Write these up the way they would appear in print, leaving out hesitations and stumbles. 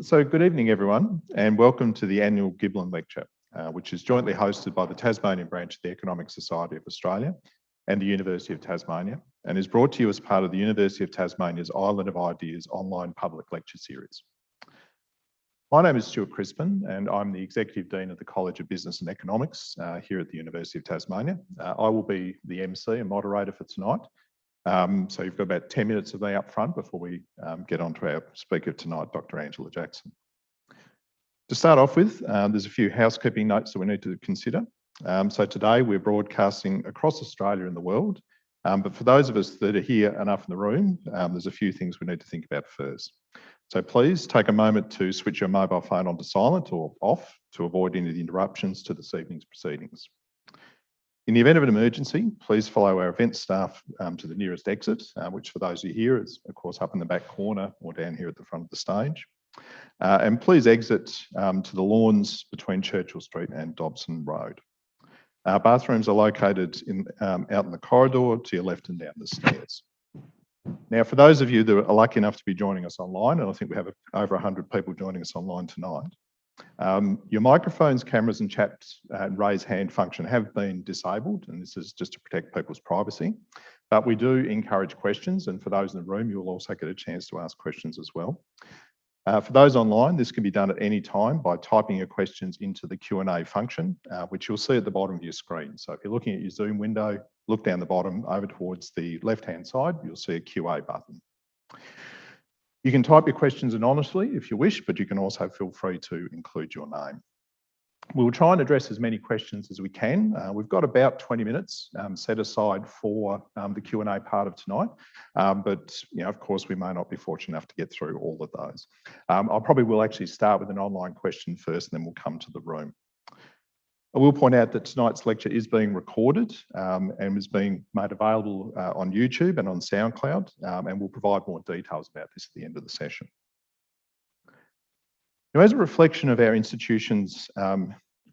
So good evening, everyone, and welcome to the annual Giblin Lecture, which is jointly hosted by the Tasmania Branch of the Economic Society of Australia and the University of Tasmania, and is brought to you as part of the University of Tasmania's Island of Ideas online public lecture series. My name is Stuart Crispin, and I'm the Executive Dean of the College of Business and Economics here at the University of Tasmania. I will be the MC and moderator for tonight. So you've got about 10 minutes of me up front before we get on to our speaker tonight, Dr. Angela Jackson. To start off with, there's a few housekeeping notes that we need to consider. So today we're broadcasting across Australia and the world, but for those of us that are here enough in the room, there's a few things we need to think about first. So please take a moment to switch your mobile phone onto silent or off to avoid any of the interruptions to this evening's proceedings. In the event of an emergency, please follow our event staff to the nearest exit, which for those who are here is of course up in the back corner or down here at the front of the stage. And please exit to the lawns between Churchill Street and Dobson Road. Our bathrooms are located out in the corridor to your left and down the stairs. Now, for those of you that are lucky enough to be joining us online, and I think we have over 100 people joining us online tonight, your microphones, cameras and chat and raise hand function have been disabled, and this is just to protect people's privacy. But we do encourage questions, and for those in the room, you'll also get a chance to ask questions as well. For those online, this can be done at any time by typing your questions into the Q&A function, which you'll see at the bottom of your screen. So if you're looking at your Zoom window, look down the bottom over towards the left-hand side, you'll see a QA button. You can type your questions anonymously if you wish, but you can also feel free to include your name. We'll try and address as many questions as we can. We've got about 20 minutes set aside for the Q&A part of tonight, but of course we may not be fortunate enough to get through all of those. I probably will actually start with an online question first, and then we'll come to the room. I will point out that tonight's lecture is being recorded and is being made available on YouTube and on SoundCloud, and we'll provide more details about this at the end of the session. Now, as a reflection of our institution's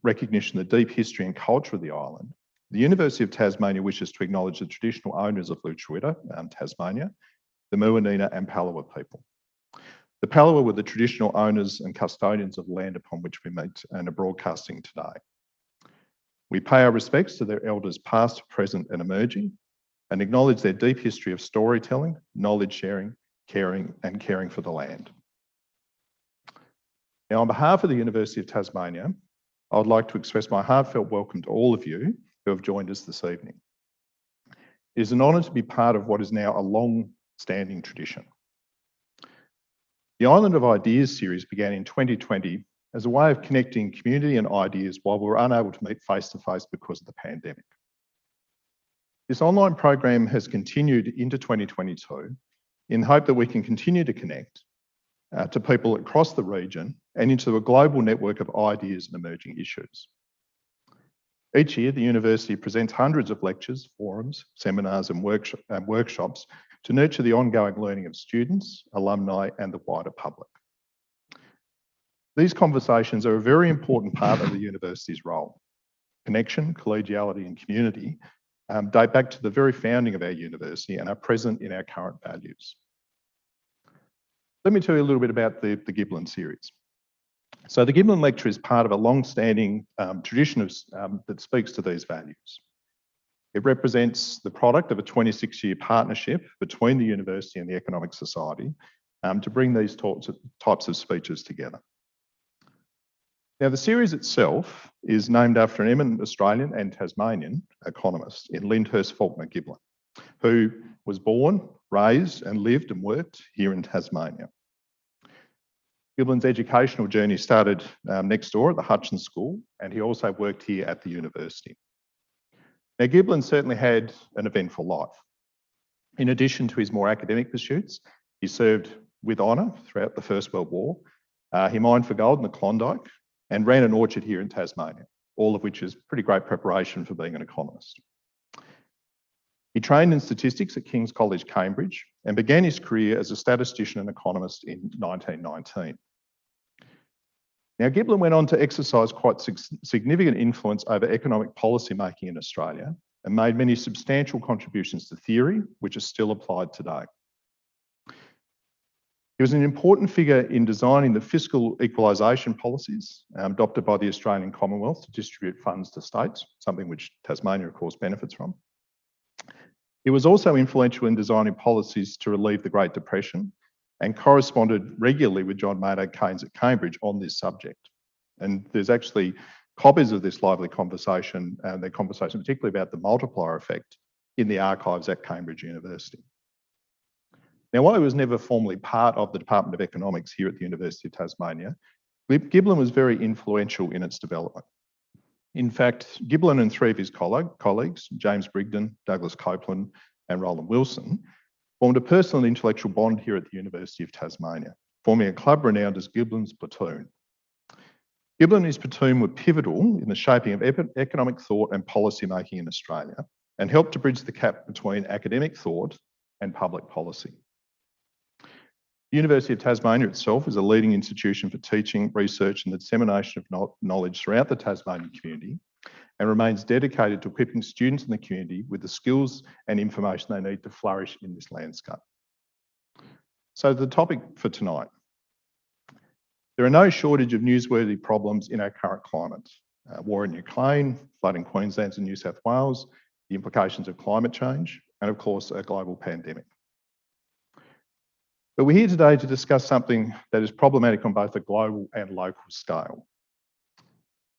recognition of the deep history and culture of the island, the University of Tasmania wishes to acknowledge the traditional owners of Lutruwita, Tasmania, the Muwinina and Palawa people. The Palawa were the traditional owners and custodians of the land upon which we meet and are broadcasting today. We pay our respects to their elders past, present and emerging, and acknowledge their deep history of storytelling, knowledge sharing, caring for the land. Now, on behalf of the University of Tasmania, I would like to express my heartfelt welcome to all of you who have joined us this evening. It is an honour to be part of what is now a long-standing tradition. The Island of Ideas series began in 2020 as a way of connecting community and ideas while we were unable to meet face-to-face because of the pandemic. This online program has continued into 2022 in the hope that we can continue to connect to people across the region and into a global network of ideas and emerging issues. Each year, the university presents hundreds of lectures, forums, seminars and workshops to nurture the ongoing learning of students, alumni and the wider public. These conversations are a very important part of the university's role. Connection, collegiality and community date back to the very founding of our university and are present in our current values. Let me tell you a little bit about the Giblin series. So the Giblin Lecture is part of a long-standing tradition that speaks to these values. It represents the product of a 26-year partnership between the university and the Economic Society to bring these types of speeches together. Now, the series itself is named after an eminent Australian and Tasmanian economist in Lyndhurst Falkiner Giblin, who was born, raised and lived and worked here in Tasmania. Giblin's educational journey started next door at the Hutchins School, and he also worked here at the university. Now, Giblin certainly had an eventful life. In addition to his more academic pursuits, he served with honour throughout the First World War. He mined for gold in the Klondike and ran an orchard here in Tasmania, all of which is pretty great preparation for being an economist. He trained in statistics at King's College, Cambridge, and began his career as a statistician and economist in 1919. Now, Giblin went on to exercise quite significant influence over economic policy making in Australia and made many substantial contributions to theory, which is still applied today. He was an important figure in designing the fiscal equalisation policies adopted by the Australian Commonwealth to distribute funds to states, something which Tasmania, of course, benefits from. He was also influential in designing policies to relieve the Great Depression and corresponded regularly with John Maynard Keynes at Cambridge on this subject. And there's actually copies of this lively conversation, their conversation particularly about the multiplier effect, in the archives at Cambridge University. Now, while he was never formally part of the Department of Economics here at the University of Tasmania, Giblin was very influential in its development. In fact, Giblin and three of his colleagues, James Brigden, Douglas Copeland, and Roland Wilson, formed a personal and intellectual bond here at the University of Tasmania, forming a club renowned as Giblin's Platoon. Giblin and his platoon were pivotal in the shaping of economic thought and policy making in Australia, and helped to bridge the gap between academic thought and public policy. The University of Tasmania itself is a leading institution for teaching, research and the dissemination of knowledge throughout the Tasmanian community, and remains dedicated to equipping students in the community with the skills and information they need to flourish in this landscape. So the topic for tonight. There are no shortage of newsworthy problems in our current climate. War in Ukraine, flood in Queensland and New South Wales, the implications of climate change, and of course, a global pandemic. But we're here today to discuss something that is problematic on both a global and local scale.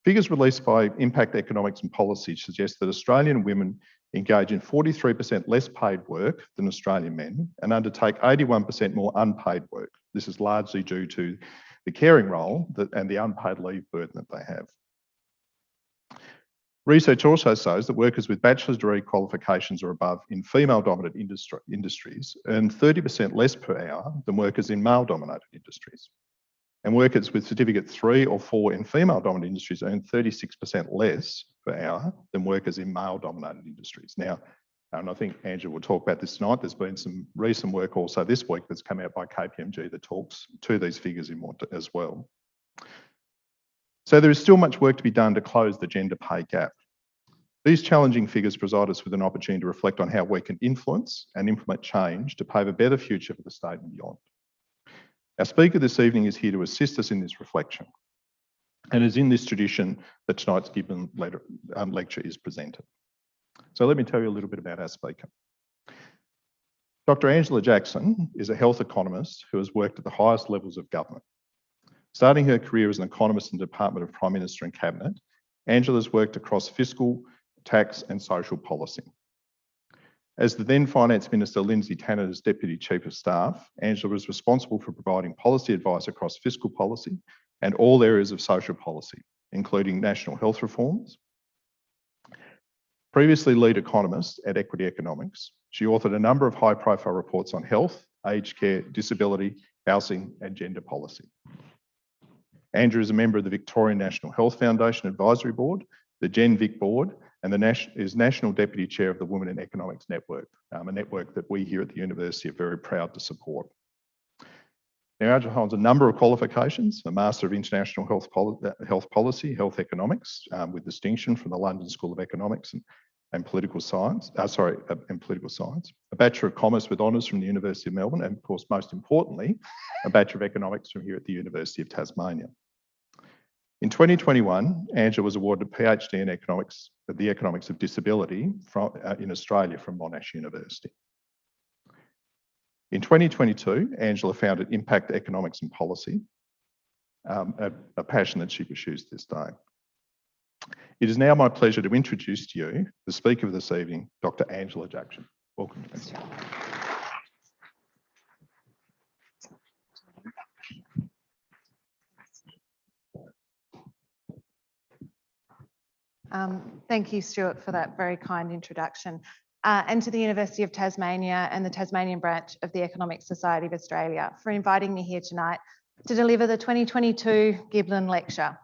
Figures released by Impact Economics and Policy suggest that Australian women engage in 43% less paid work than Australian men and undertake 81% more unpaid work. This is largely due to the caring role and the unpaid leave burden that they have. Research also shows that workers with bachelor's degree qualifications or above in female-dominated industries earn 30% less per hour than workers in male-dominated industries. And workers with certificate 3 or 4 in female-dominated industries earn 36% less per hour than workers in male-dominated industries. Now, and I think Angela will talk about this tonight, there's been some recent work also this week that's come out by KPMG that talks to these figures in more as well. So there is still much work to be done to close the gender pay gap. These challenging figures provide us with an opportunity to reflect on how we can influence and implement change to pave a better future for the state and beyond. Our speaker this evening is here to assist us in this reflection, and is in this tradition that tonight's Giblin Lecture is presented. So let me tell you a little bit about our speaker. Dr. Angela Jackson is a health economist who has worked at the highest levels of government. Starting her career as an economist in the Department of Prime Minister and Cabinet, Angela has worked across fiscal, tax and social policy. As the then Finance Minister Lindsay Tanner's Deputy Chief of Staff, Angela was responsible for providing policy advice across fiscal policy and all areas of social policy, including national health reforms. Previously lead economist at Equity Economics, she authored a number of high-profile reports on health, aged care, disability, housing and gender policy. Andrew is a member of the Victorian National Health Foundation Advisory Board, the Gen Vic Board, and is National Deputy Chair of the Women in Economics Network, a network that we here at the University are very proud to support. Now, Angela holds a number of qualifications, a Master of International Health Policy, Health Economics, with distinction from the London School of Economics and Political Science, a Bachelor of Commerce with honours from the University of Melbourne, and of course, most importantly, a Bachelor of Economics from here at the University of Tasmania. In 2021, Angela was awarded a PhD in economics, the economics of disability in Australia from Monash University. In 2022, Angela founded Impact Economics and Policy, a passion that she pursues this day. It is now my pleasure to introduce to you the speaker of this evening, Dr. Angela Jackson. Welcome. Thank you, Stuart, for that very kind introduction, and to the University of Tasmania and the Tasmanian Branch of the Economic Society of Australia for inviting me here tonight to deliver the 2022 Giblin Lecture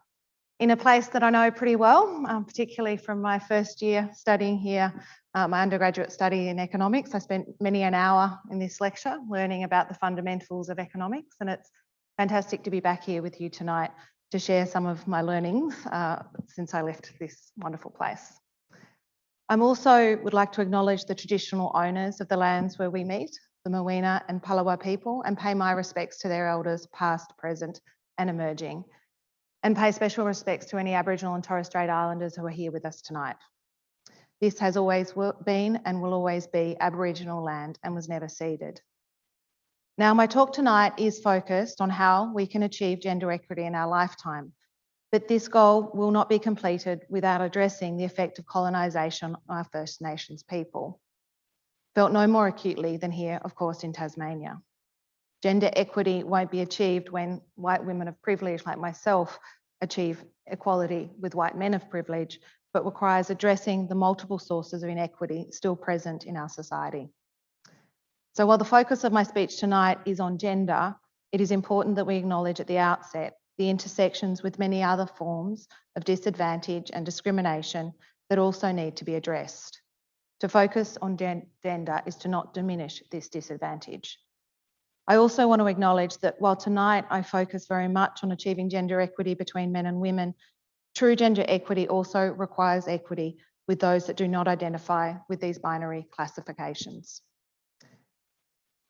in a place that I know pretty well, particularly from my first year studying here, my undergraduate study in economics. I spent many an hour in this lecture learning about the fundamentals of economics, and it's fantastic to be back here with you tonight to share some of my learnings since I left this wonderful place. I also would like to acknowledge the traditional owners of the lands where we meet, the Moina and Palawa people, and pay my respects to their elders, past, present, and emerging, and pay special respects to any Aboriginal and Torres Strait Islanders who are here with us tonight. This has always been and will always be Aboriginal land and was never ceded. Now, my talk tonight is focused on how we can achieve gender equity in our lifetime, but this goal will not be completed without addressing the effect of colonisation on our First Nations people. Felt no more acutely than here, of course, in Tasmania. Gender equity won't be achieved when white women of privilege like myself achieve equality with white men of privilege, but requires addressing the multiple sources of inequity still present in our society. So while the focus of my speech tonight is on gender, it is important that we acknowledge at the outset the intersections with many other forms of disadvantage and discrimination that also need to be addressed. To focus on gender is to not diminish this disadvantage. I also want to acknowledge that while tonight I focus very much on achieving gender equity between men and women, true gender equity also requires equity with those that do not identify with these binary classifications.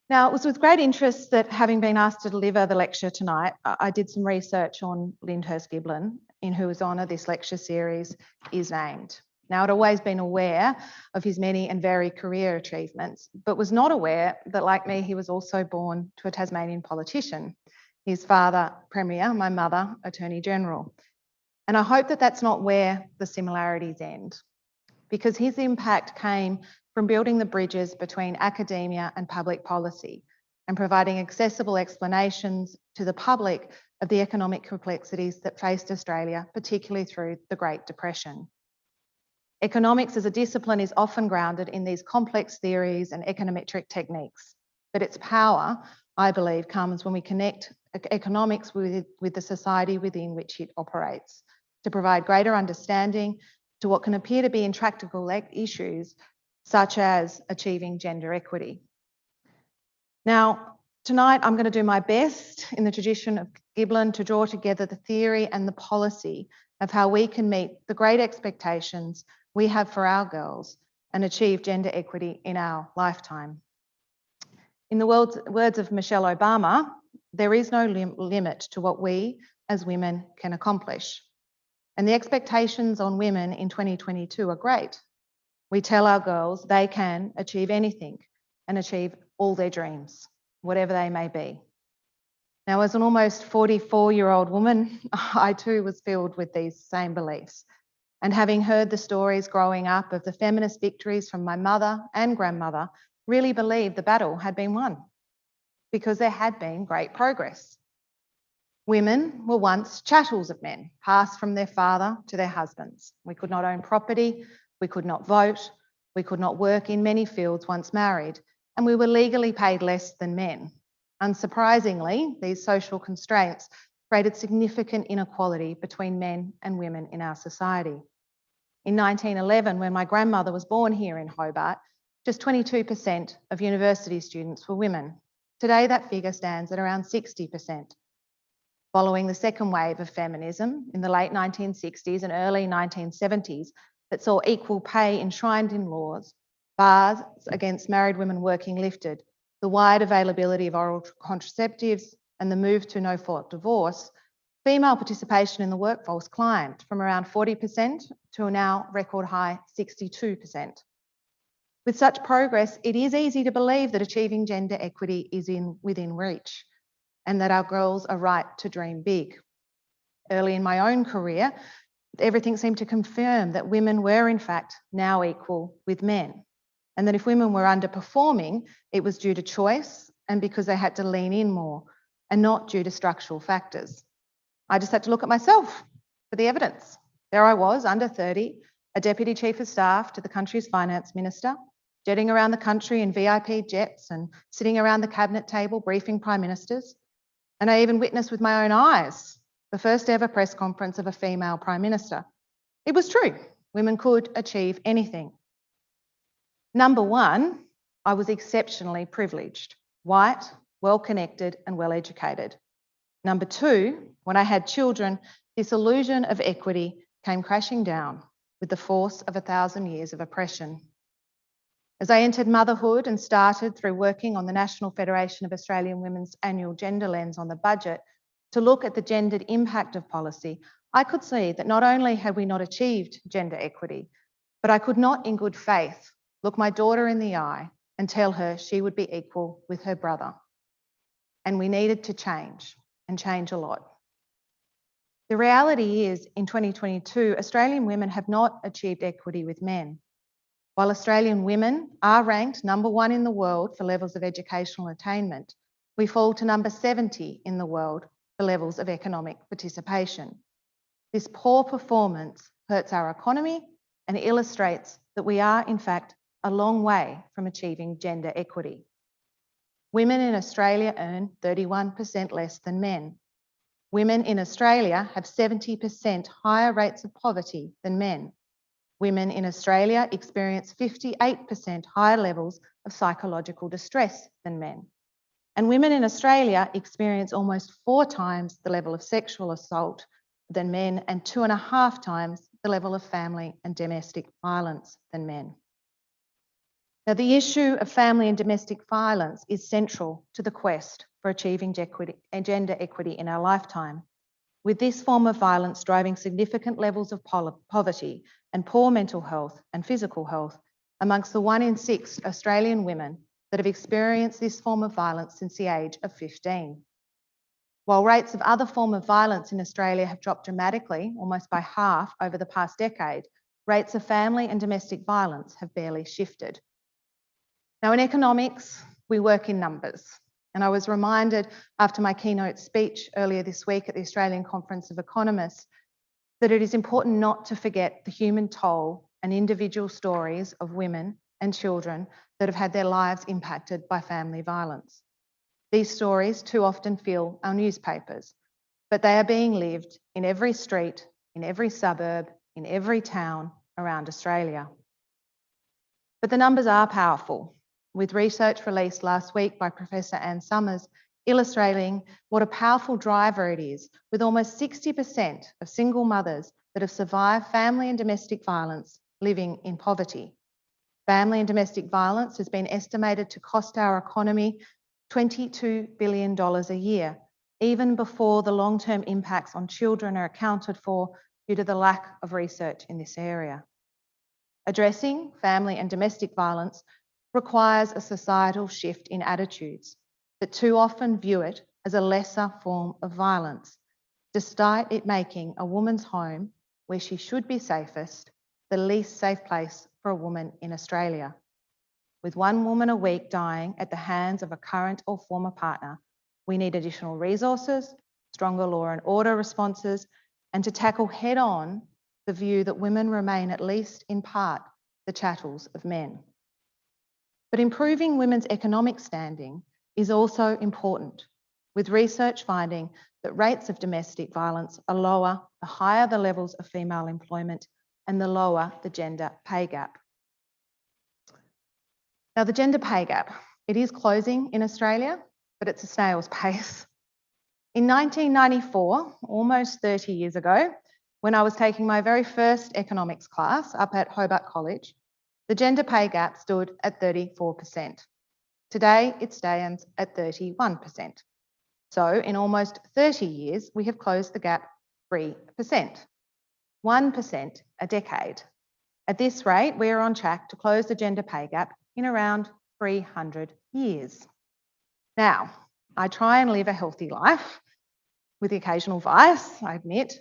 Now, it was with great interest that, having been asked to deliver the lecture tonight, I did some research on Lyndhurst Giblin, in whose honour this lecture series is named. Now, I'd always been aware of his many and varied career achievements, but was not aware that, like me, he was also born to a Tasmanian politician. His father, Premier, my mother, Attorney General. And I hope that that's not where the similarities end, because his impact came from building the bridges between academia and public policy and providing accessible explanations to the public of the economic complexities that faced Australia, particularly through the Great Depression. Economics as a discipline is often grounded in these complex theories and econometric techniques, but its power, I believe, comes when we connect economics with the society within which it operates, to provide greater understanding to what can appear to be intractable issues, such as achieving gender equity. Now, tonight I'm going to do my best in the tradition of Giblin to draw together the theory and the policy of how we can meet the great expectations we have for our girls and achieve gender equity in our lifetime. In the words of Michelle Obama, there is no limit to what we as women can accomplish. And the expectations on women in 2022 are great. We tell our girls they can achieve anything and achieve all their dreams, whatever they may be. Now, as an almost 44-year-old woman, I too was filled with these same beliefs. And having heard the stories growing up of the feminist victories from my mother and grandmother, really believed the battle had been won, because there had been great progress. Women were once chattels of men, passed from their father to their husbands. We could not own property, we could not vote, we could not work in many fields once married, and we were legally paid less than men. Unsurprisingly, these social constraints created significant inequality between men and women in our society. In 1911, when my grandmother was born here in Hobart, just 22% of university students were women. Today, that figure stands at around 60%. Following the second wave of feminism in the late 1960s and early 1970s that saw equal pay enshrined in laws, bars against married women working lifted, the wide availability of oral contraceptives and the move to no-fault divorce, female participation in the workforce climbed from around 40% to a now record high 62%. With such progress, it is easy to believe that achieving gender equity is within reach and that our girls are right to dream big. Early in my own career, everything seemed to confirm that women were in fact now equal with men, and that if women were underperforming, it was due to choice and because they had to lean in more and not due to structural factors. I just had to look at myself for the evidence. There I was, under 30, a Deputy Chief of Staff to the country's Finance Minister, jetting around the country in VIP jets and sitting around the cabinet table briefing Prime Ministers. And I even witnessed with my own eyes the first ever press conference of a female Prime Minister. It was true, women could achieve anything. Number one, I was exceptionally privileged, white, well-connected and well-educated. Number two, when I had children, this illusion of equity came crashing down with the force of 1,000 years of oppression. As I entered motherhood and started through working on the National Federation of Australian Women's annual gender lens on the budget to look at the gendered impact of policy, I could see that not only had we not achieved gender equity, but I could not in good faith look my daughter in the eye and tell her she would be equal with her brother. And we needed to change, and change a lot. The reality is, in 2022, Australian women have not achieved equity with men. While Australian women are ranked number 1 in the world for levels of educational attainment, we fall to number 70 in the world for levels of economic participation. This poor performance hurts our economy and illustrates that we are, in fact, a long way from achieving gender equity. Women in Australia earn 31% less than men. Women in Australia have 70% higher rates of poverty than men. Women in Australia experience 58% higher levels of psychological distress than men. And women in Australia experience almost 4 times the level of sexual assault than men and 2.5 times the level of family and domestic violence than men. Now, the issue of family and domestic violence is central to the quest for achieving gender equity in our lifetime, with this form of violence driving significant levels of poverty and poor mental health and physical health amongst the 1 in 6 Australian women that have experienced this form of violence since the age of 15. While rates of other forms of violence in Australia have dropped dramatically, almost by half over the past decade, rates of family and domestic violence have barely shifted. Now, in economics, we work in numbers. And I was reminded after my keynote speech earlier this week at the Australian Conference of Economists that it is important not to forget the human toll and individual stories of women and children that have had their lives impacted by family violence. These stories too often fill our newspapers, but they are being lived in every street, in every suburb, in every town around Australia. But the numbers are powerful, with research released last week by Professor Anne Summers illustrating what a powerful driver it is, with almost 60% of single mothers that have survived family and domestic violence living in poverty. Family and domestic violence has been estimated to cost our economy $22 billion a year, even before the long-term impacts on children are accounted for due to the lack of research in this area. Addressing family and domestic violence requires a societal shift in attitudes that too often view it as a lesser form of violence, despite it making a woman's home, where she should be safest, the least safe place for a woman in Australia. With 1 woman a week dying at the hands of a current or former partner, we need additional resources, stronger law and order responses, and to tackle head-on the view that women remain, at least in part, the chattels of men. But improving women's economic standing is also important, with research finding that rates of domestic violence are lower the higher the levels of female employment and the lower the gender pay gap. Now, the gender pay gap, it is closing in Australia, but it's a snail's pace. In 1994, almost 30 years ago, when I was taking my very first economics class up at Hobart College, the gender pay gap stood at 34%. Today, it stands at 31%. So in almost 30 years, we have closed the gap 3%, 1% a decade. At this rate, we are on track to close the gender pay gap in around 300 years. Now, I try and live a healthy life with the occasional vice, I admit,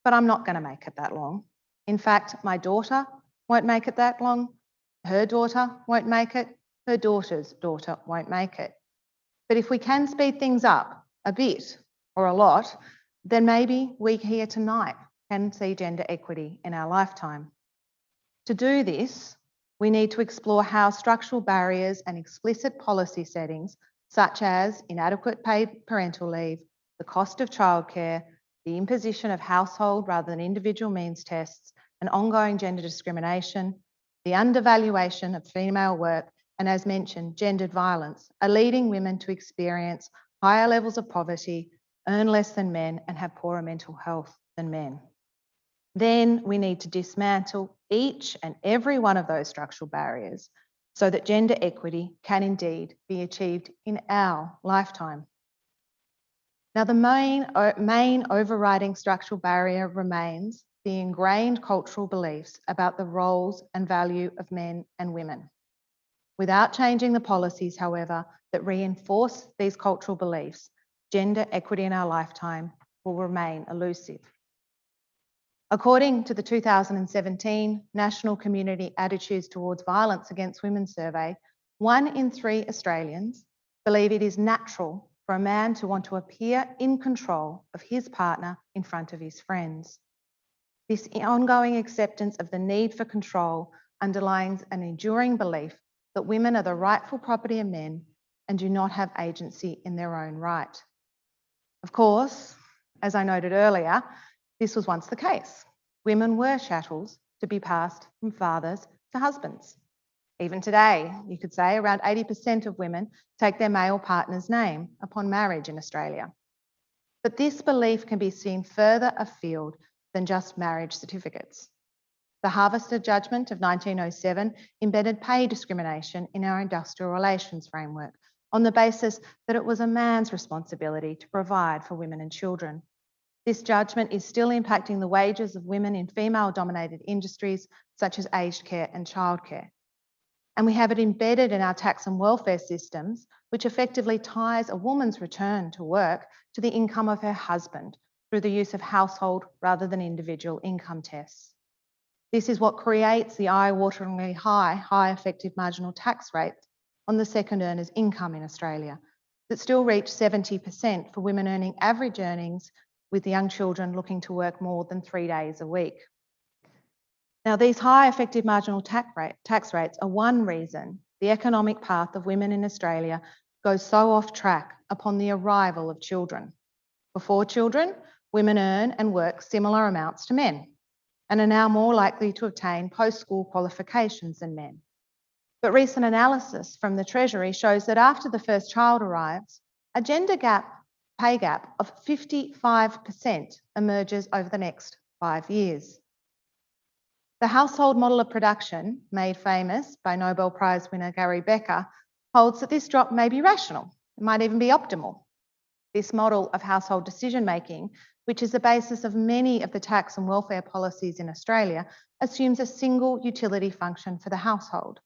but I'm not going to make it that long. In fact, my daughter won't make it that long. Her daughter won't make it. Her daughter's daughter won't make it. But if we can speed things up a bit or a lot, then maybe we here tonight can see gender equity in our lifetime. To do this, we need to explore how structural barriers and explicit policy settings, such as inadequate paid parental leave, the cost of childcare, the imposition of household rather than individual means tests, and ongoing gender discrimination, the undervaluation of female work, and as mentioned, gendered violence, are leading women to experience higher levels of poverty, earn less than men, and have poorer mental health than men. Then we need to dismantle each and every one of those structural barriers so that gender equity can indeed be achieved in our lifetime. Now, the main overriding structural barrier remains the ingrained cultural beliefs about the roles and value of men and women. Without changing the policies, however, that reinforce these cultural beliefs, gender equity in our lifetime will remain elusive. According to the 2017 National Community Attitudes Towards Violence Against Women survey, 1 in 3 Australians believe it is natural for a man to want to appear in control of his partner in front of his friends. This ongoing acceptance of the need for control underlines an enduring belief that women are the rightful property of men and do not have agency in their own right. Of course, as I noted earlier, this was once the case. Women were chattels to be passed from fathers to husbands. Even today, you could say around 80% of women take their male partner's name upon marriage in Australia. But this belief can be seen further afield than just marriage certificates. The Harvester Judgment of 1907 embedded pay discrimination in our industrial relations framework on the basis that it was a man's responsibility to provide for women and children. This judgment is still impacting the wages of women in female-dominated industries such as aged care and childcare. And we have it embedded in our tax and welfare systems, which effectively ties a woman's return to work to the income of her husband through the use of household rather than individual income tests. This is what creates the eye-wateringly high effective marginal tax rate on the second earner's income in Australia, that still reach 70% for women earning average earnings with young children looking to work more than 3 days a week. Now, these high effective marginal tax rates are one reason the economic path of women in Australia goes so off track upon the arrival of children. Before children, women earn and work similar amounts to men and are now more likely to obtain post-school qualifications than men. But recent analysis from the Treasury shows that after the first child arrives, a gender pay gap of 55% emerges over the next 5 years. The household model of production, made famous by Nobel Prize winner Gary Becker, holds that this drop may be rational. It might even be optimal. This model of household decision-making, which is the basis of many of the tax and welfare policies in Australia, assumes a single utility function for the household.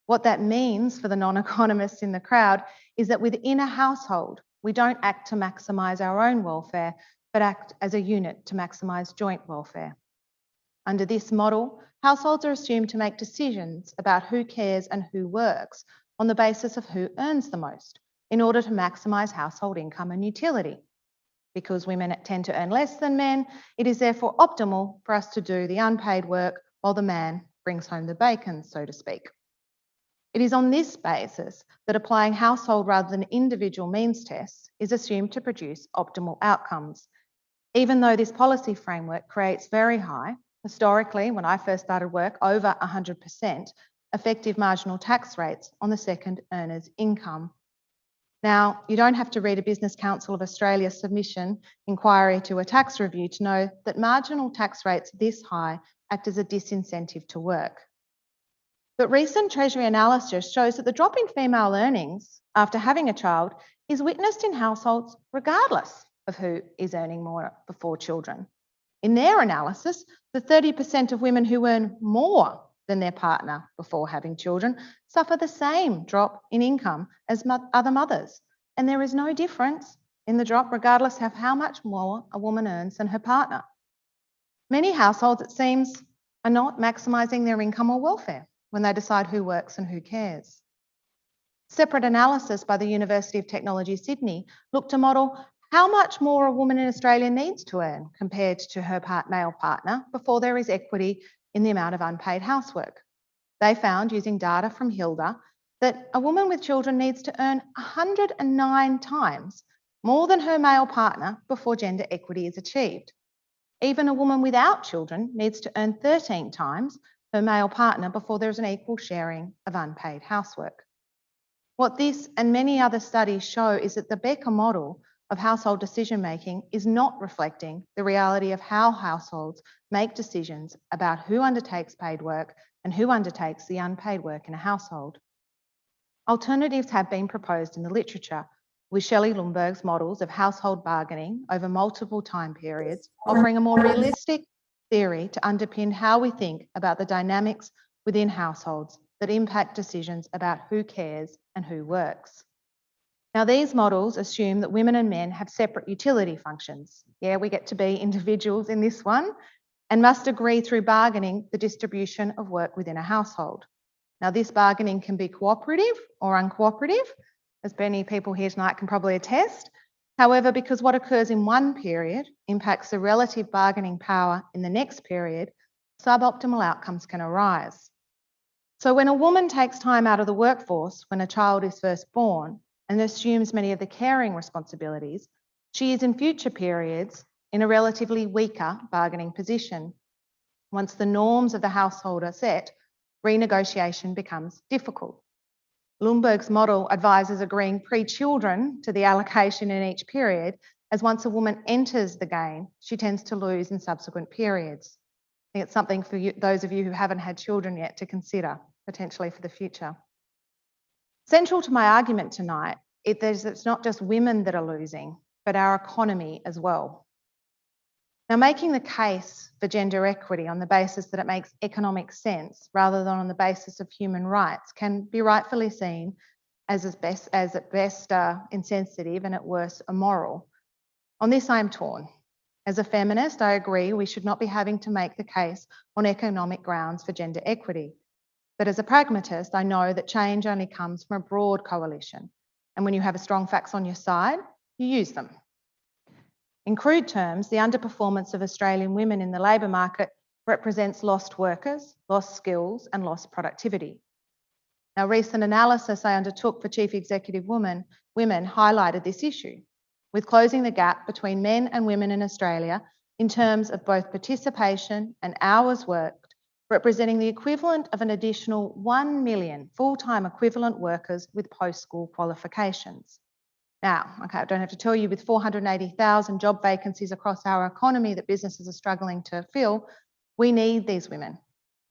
What that means for the non-economists in the crowd is that within a household, we don't act to maximise our own welfare, but act as a unit to maximise joint welfare. Under this model, households are assumed to make decisions about who cares and who works on the basis of who earns the most in order to maximise household income and utility. Because women tend to earn less than men, it is therefore optimal for us to do the unpaid work while the man brings home the bacon, so to speak. It is on this basis that applying household rather than individual means tests is assumed to produce optimal outcomes. Even though this policy framework creates very high, historically, when I first started work, over 100% effective marginal tax rates on the second earner's income. Now, you don't have to read a Business Council of Australia submission inquiry to a tax review to know that marginal tax rates this high act as a disincentive to work. But recent Treasury analysis shows that the drop in female earnings after having a child is witnessed in households regardless of who is earning more before children. In their analysis, the 30% of women who earn more than their partner before having children suffer the same drop in income as other mothers. And there is no difference in the drop regardless of how much more a woman earns than her partner. Many households, it seems, are not maximising their income or welfare when they decide who works and who cares. Separate analysis by the University of Technology, Sydney, looked to model how much more a woman in Australia needs to earn compared to her male partner before there is equity in the amount of unpaid housework. They found, using data from Hilda, that a woman with children needs to earn 109 times more than her male partner before gender equity is achieved. Even a woman without children needs to earn 13 times her male partner before there's an equal sharing of unpaid housework. What this and many other studies show is that the Becker model of household decision-making is not reflecting the reality of how households make decisions about who undertakes paid work and who undertakes the unpaid work in a household. Alternatives have been proposed in the literature, with Shelley Lundberg's models of household bargaining over multiple time periods, offering a more realistic theory to underpin how we think about the dynamics within households that impact decisions about who cares and who works. Now, these models assume that women and men have separate utility functions. Yeah, we get to be individuals in this one, and must agree through bargaining the distribution of work within a household. Now, this bargaining can be cooperative or uncooperative, as many people here tonight can probably attest. However, because what occurs in one period impacts the relative bargaining power in the next period, suboptimal outcomes can arise. So when a woman takes time out of the workforce when a child is first born and assumes many of the caring responsibilities, she is in future periods in a relatively weaker bargaining position. Once the norms of the household are set, renegotiation becomes difficult. Lundberg's model advises agreeing pre-children to the allocation in each period, as once a woman enters the game, she tends to lose in subsequent periods. I think it's something for you, those of you who haven't had children yet, to consider, potentially for the future. Central to my argument tonight is that it's not just women that are losing, but our economy as well. Now, making the case for gender equity on the basis that it makes economic sense rather than on the basis of human rights can be rightfully seen as at best insensitive and at worst immoral. On this, I am torn. As a feminist, I agree we should not be having to make the case on economic grounds for gender equity. But as a pragmatist, I know that change only comes from a broad coalition. And when you have strong facts on your side, you use them. In crude terms, the underperformance of Australian women in the labour market represents lost workers, lost skills, and lost productivity. Now, recent analysis I undertook for Chief Executive Women highlighted this issue, with closing the gap between men and women in Australia in terms of both participation and hours worked, representing the equivalent of an additional 1 million full-time equivalent workers with post-school qualifications. Now, okay, I don't have to tell you, with 480,000 job vacancies across our economy that businesses are struggling to fill, we need these women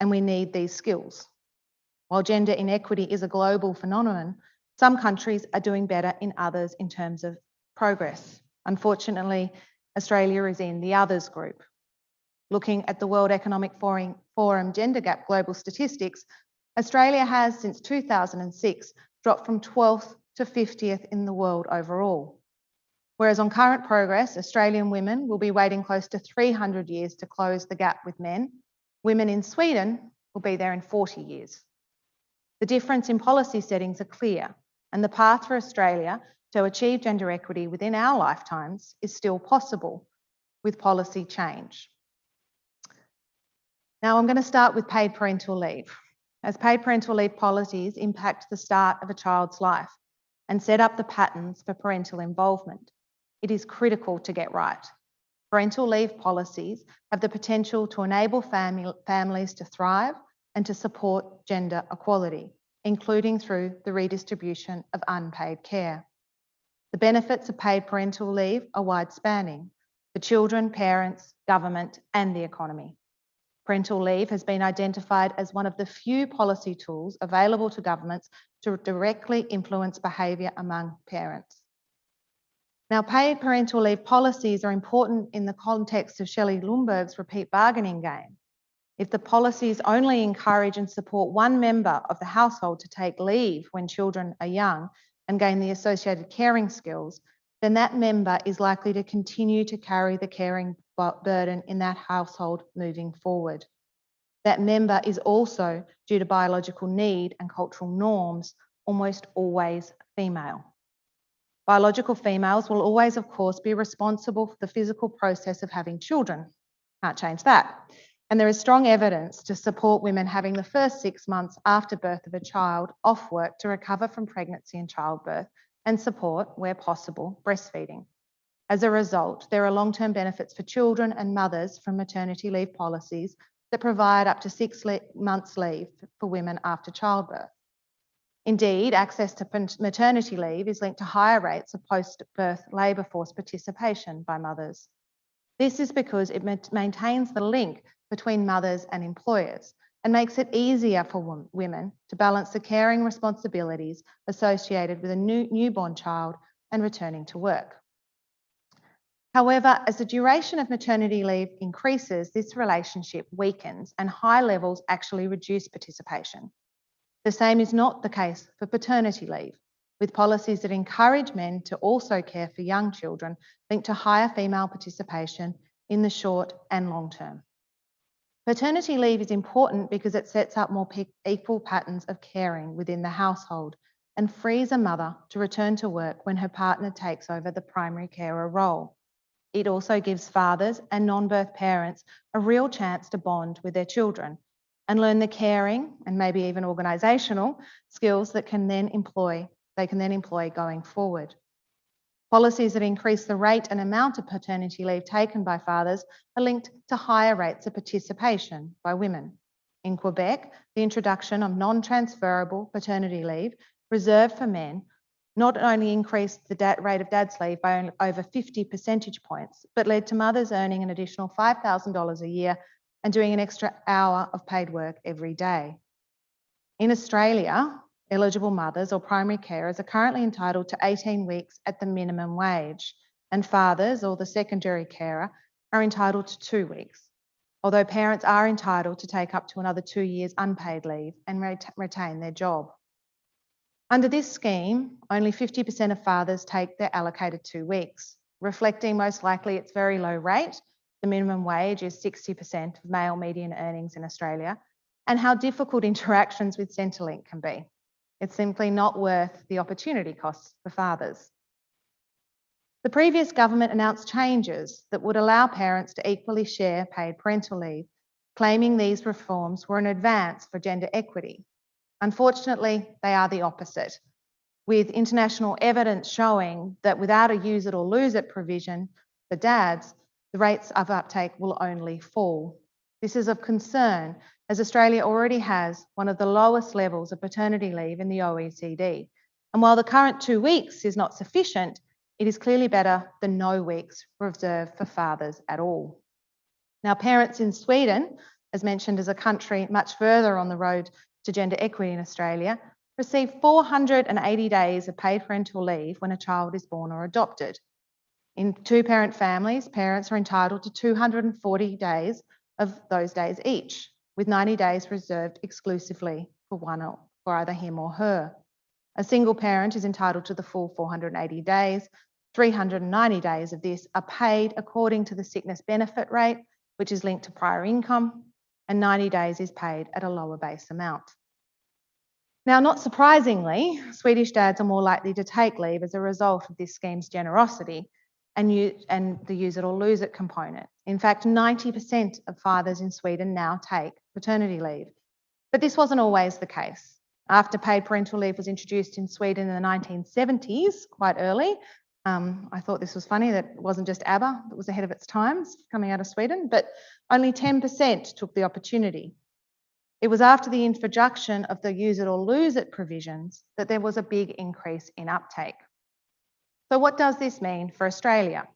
and we need these skills. While gender inequity is a global phenomenon, some countries are doing better in others in terms of progress. Unfortunately, Australia is in the others group. Looking at the World Economic Forum Gender Gap Global Statistics, Australia has, since 2006, dropped from 12th to 50th in the world overall. Whereas on current progress, Australian women will be waiting close to 300 years to close the gap with men. Women in Sweden will be there in 40 years. The difference in policy settings are clear, and the path for Australia to achieve gender equity within our lifetimes is still possible with policy change. Now, I'm going to start with paid parental leave, as paid parental leave policies impact the start of a child's life and set up the patterns for parental involvement. It is critical to get right. Parental leave policies have the potential to enable families to thrive and to support gender equality, including through the redistribution of unpaid care. The benefits of paid parental leave are wide-spanning for children, parents, government, and the economy. Parental leave has been identified as one of the few policy tools available to governments to directly influence behaviour among parents. Now, paid parental leave policies are important in the context of Shelley Lundberg's repeat bargaining game. If the policies only encourage and support one member of the household to take leave when children are young and gain the associated caring skills, then that member is likely to continue to carry the caring burden in that household moving forward. That member is also, due to biological need and cultural norms, almost always female. Biological females will always, of course, be responsible for the physical process of having children. Can't change that. And there is strong evidence to support women having the first 6 months after birth of a child off work to recover from pregnancy and childbirth and support, where possible, breastfeeding. As a result, there are long-term benefits for children and mothers from maternity leave policies that provide up to 6 months leave for women after childbirth. Indeed, access to maternity leave is linked to higher rates of post-birth labour force participation by mothers. This is because it maintains the link between mothers and employers, and makes it easier for women to balance the caring responsibilities associated with a newborn child and returning to work. However, as the duration of maternity leave increases, this relationship weakens and high levels actually reduce participation. The same is not the case for paternity leave, with policies that encourage men to also care for young children linked to higher female participation in the short and long term. Paternity leave is important because it sets up more equal patterns of caring within the household and frees a mother to return to work when her partner takes over the primary carer role. It also gives fathers and non-birth parents a real chance to bond with their children and learn the caring and maybe even organisational skills that they can then employ going forward. Policies that increase the rate and amount of paternity leave taken by fathers are linked to higher rates of participation by women. In Quebec, the introduction of non-transferable paternity leave reserved for men not only increased the rate of dad's leave by over 50 percentage points, but led to mothers earning an additional $5,000 a year and doing an extra hour of paid work every day. In Australia, eligible mothers or primary carers are currently entitled to 18 weeks at the minimum wage, and fathers or the secondary carer are entitled to 2 weeks, although parents are entitled to take up to another 2 years unpaid leave and retain their job. Under this scheme, only 50% of fathers take their allocated 2 weeks, reflecting most likely its very low rate. The minimum wage is 60% of male median earnings in Australia, and how difficult interactions with Centrelink can be. It's simply not worth the opportunity costs for fathers. The previous government announced changes that would allow parents to equally share paid parental leave, claiming these reforms were an advance for gender equity. Unfortunately, they are the opposite, with international evidence showing that without a use it or lose it provision for dads, the rates of uptake will only fall. This is of concern as Australia already has one of the lowest levels of paternity leave in the OECD. And while the current 2 weeks is not sufficient, it is clearly better than no weeks reserved for fathers at all. Now, parents in Sweden, as mentioned as a country much further on the road to gender equity in Australia, receive 480 days of paid parental leave when a child is born or adopted. In two-parent families, parents are entitled to 240 days of those days each, with 90 days reserved exclusively for either him or her. A single parent is entitled to the full 480 days. 390 days of this are paid according to the sickness benefit rate, which is linked to prior income, and 90 days is paid at a lower base amount. Now, not surprisingly, Swedish dads are more likely to take leave as a result of this scheme's generosity and the use it or lose it component. In fact, 90% of fathers in Sweden now take paternity leave. But this wasn't always the case. After paid parental leave was introduced in Sweden in the 1970s, quite early, I thought this was funny that it wasn't just ABBA that was ahead of its times coming out of Sweden, but only 10% took the opportunity. It was after the introduction of the use it or lose it provisions that there was a big increase in uptake. So what does this mean for Australia?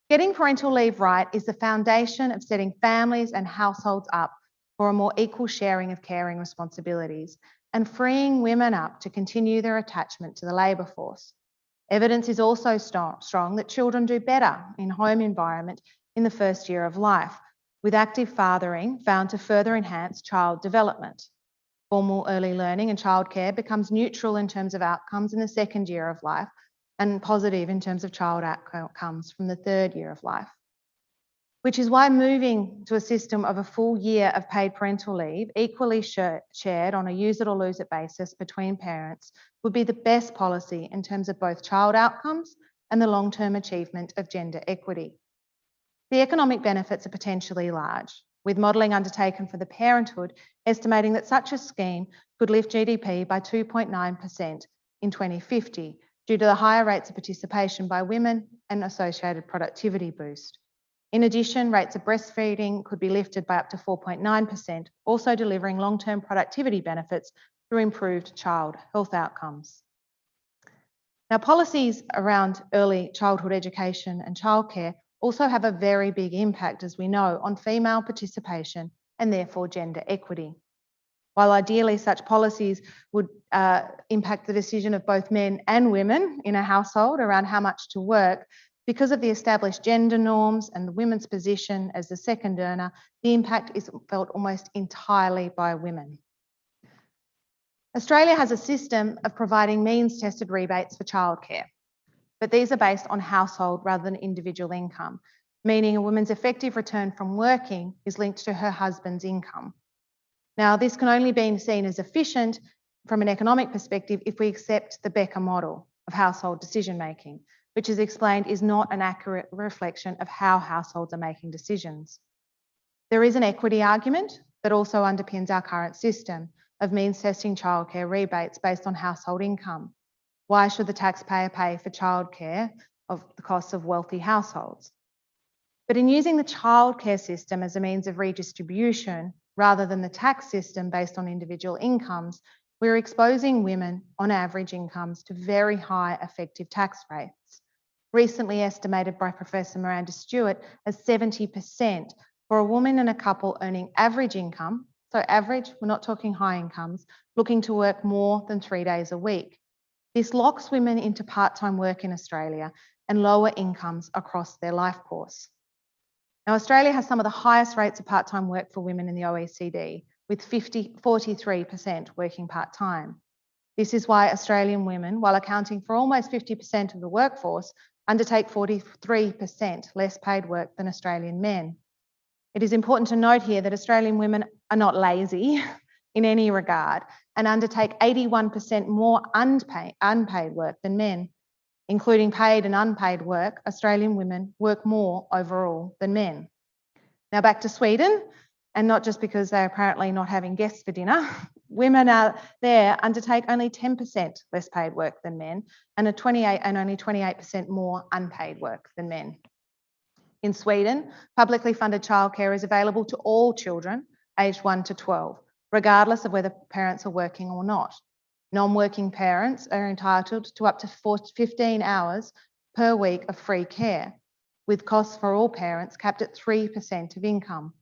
Getting parental leave right is the foundation of setting families and households up for a more equal sharing of caring responsibilities and freeing women up to continue their attachment to the labour force. Evidence is also strong that children do better in home environment in the first year of life, with active fathering found to further enhance child development. Formal early learning and childcare becomes neutral in terms of outcomes in the second year of life and positive in terms of child outcomes from the third year of life. Which is why moving to a system of a full year of paid parental leave, equally shared on a use it or lose it basis between parents, would be the best policy in terms of both child outcomes and the long-term achievement of gender equity. The economic benefits are potentially large, with modelling undertaken for the parenthood estimating that such a scheme could lift GDP by 2.9% in 2050 due to the higher rates of participation by women and associated productivity boost. In addition, rates of breastfeeding could be lifted by up to 4.9%, also delivering long-term productivity benefits through improved child health outcomes. Now, policies around early childhood education and childcare also have a very big impact, as we know, on female participation and therefore gender equity. While ideally such policies would impact the decision of both men and women in a household around how much to work, because of the established gender norms and the women's position as the second earner, the impact is felt almost entirely by women. Australia has a system of providing means-tested rebates for childcare, but these are based on household rather than individual income, meaning a woman's effective return from working is linked to her husband's income. Now, this can only be seen as efficient from an economic perspective if we accept the Becker model of household decision-making, which is explained is not an accurate reflection of how households are making decisions. There is an equity argument that also underpins our current system of means testing childcare rebates based on household income. Why should the taxpayer pay for childcare of the costs of wealthy households? But in using the childcare system as a means of redistribution, rather than the tax system based on individual incomes, we're exposing women on average incomes to very high effective tax rates, recently estimated by Professor Miranda Stewart as 70% for a woman and a couple earning average income, so average, we're not talking high incomes, looking to work more than 3 days a week. This locks women into part-time work in Australia and lower incomes across their life course. Now, Australia has some of the highest rates of part-time work for women in the OECD, with 43% working part-time. This is why Australian women, while accounting for almost 50% of the workforce, undertake 43% less paid work than Australian men. It is important to note here that Australian women are not lazy in any regard and undertake 81% more unpaid work than men. Including paid and unpaid work, Australian women work more overall than men. Now back to Sweden, and not just because they're apparently not having guests for dinner, women there undertake only 10% less paid work than men and only 28% more unpaid work than men. In Sweden, publicly funded childcare is available to all children aged 1 to 12, regardless of whether parents are working or not. Non-working parents are entitled to up to 15 hours per week of free care, with costs for all parents capped at 3% of income.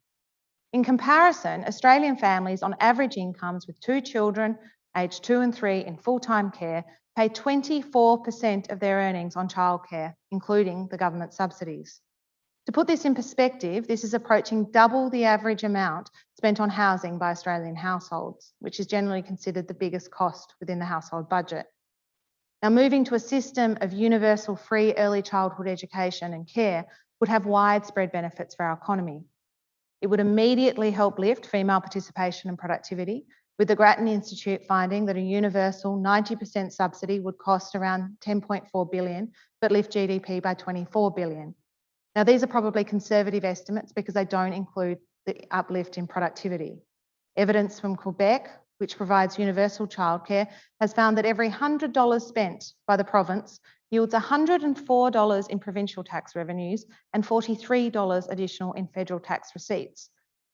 In comparison, Australian families on average incomes with 2 children, aged 2 and 3 in full-time care, pay 24% of their earnings on childcare, including the government subsidies. To put this in perspective, this is approaching double the average amount spent on housing by Australian households, which is generally considered the biggest cost within the household budget. Now, moving to a system of universal free early childhood education and care would have widespread benefits for our economy. It would immediately help lift female participation and productivity, with the Grattan Institute finding that a universal 90% subsidy would cost around $10.4 billion, but lift GDP by $24 billion. Now, these are probably conservative estimates because they don't include the uplift in productivity. Evidence from Quebec, which provides universal childcare, has found that every $100 spent by the province yields $104 in provincial tax revenues and $43 additional in federal tax receipts.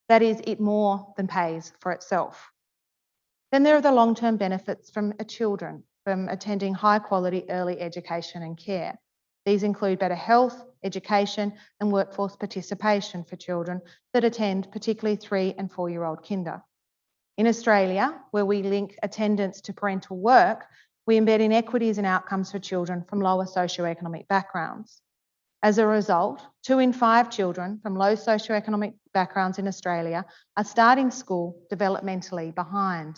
That is, it more than pays for itself. Then there are the long-term benefits from children from attending high-quality early education and care. These include better health, education and workforce participation for children that attend particularly 3 and 4-year-old kinder. In Australia, where we link attendance to parental work, we embed inequities and outcomes for children from lower socioeconomic backgrounds. As a result, 2 in 5 children from low socioeconomic backgrounds in Australia are starting school developmentally behind.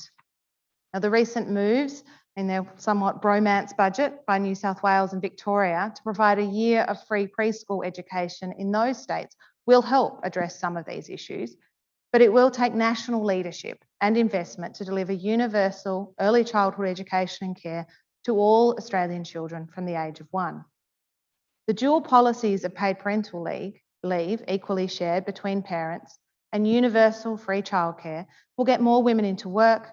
Now, the recent moves in their somewhat bromance budget by New South Wales and Victoria to provide a year of free preschool education in those states will help address some of these issues, but it will take national leadership and investment to deliver universal early childhood education and care to all Australian children from the age of 1. The dual policies of paid parental leave equally shared between parents and universal free childcare will get more women into work,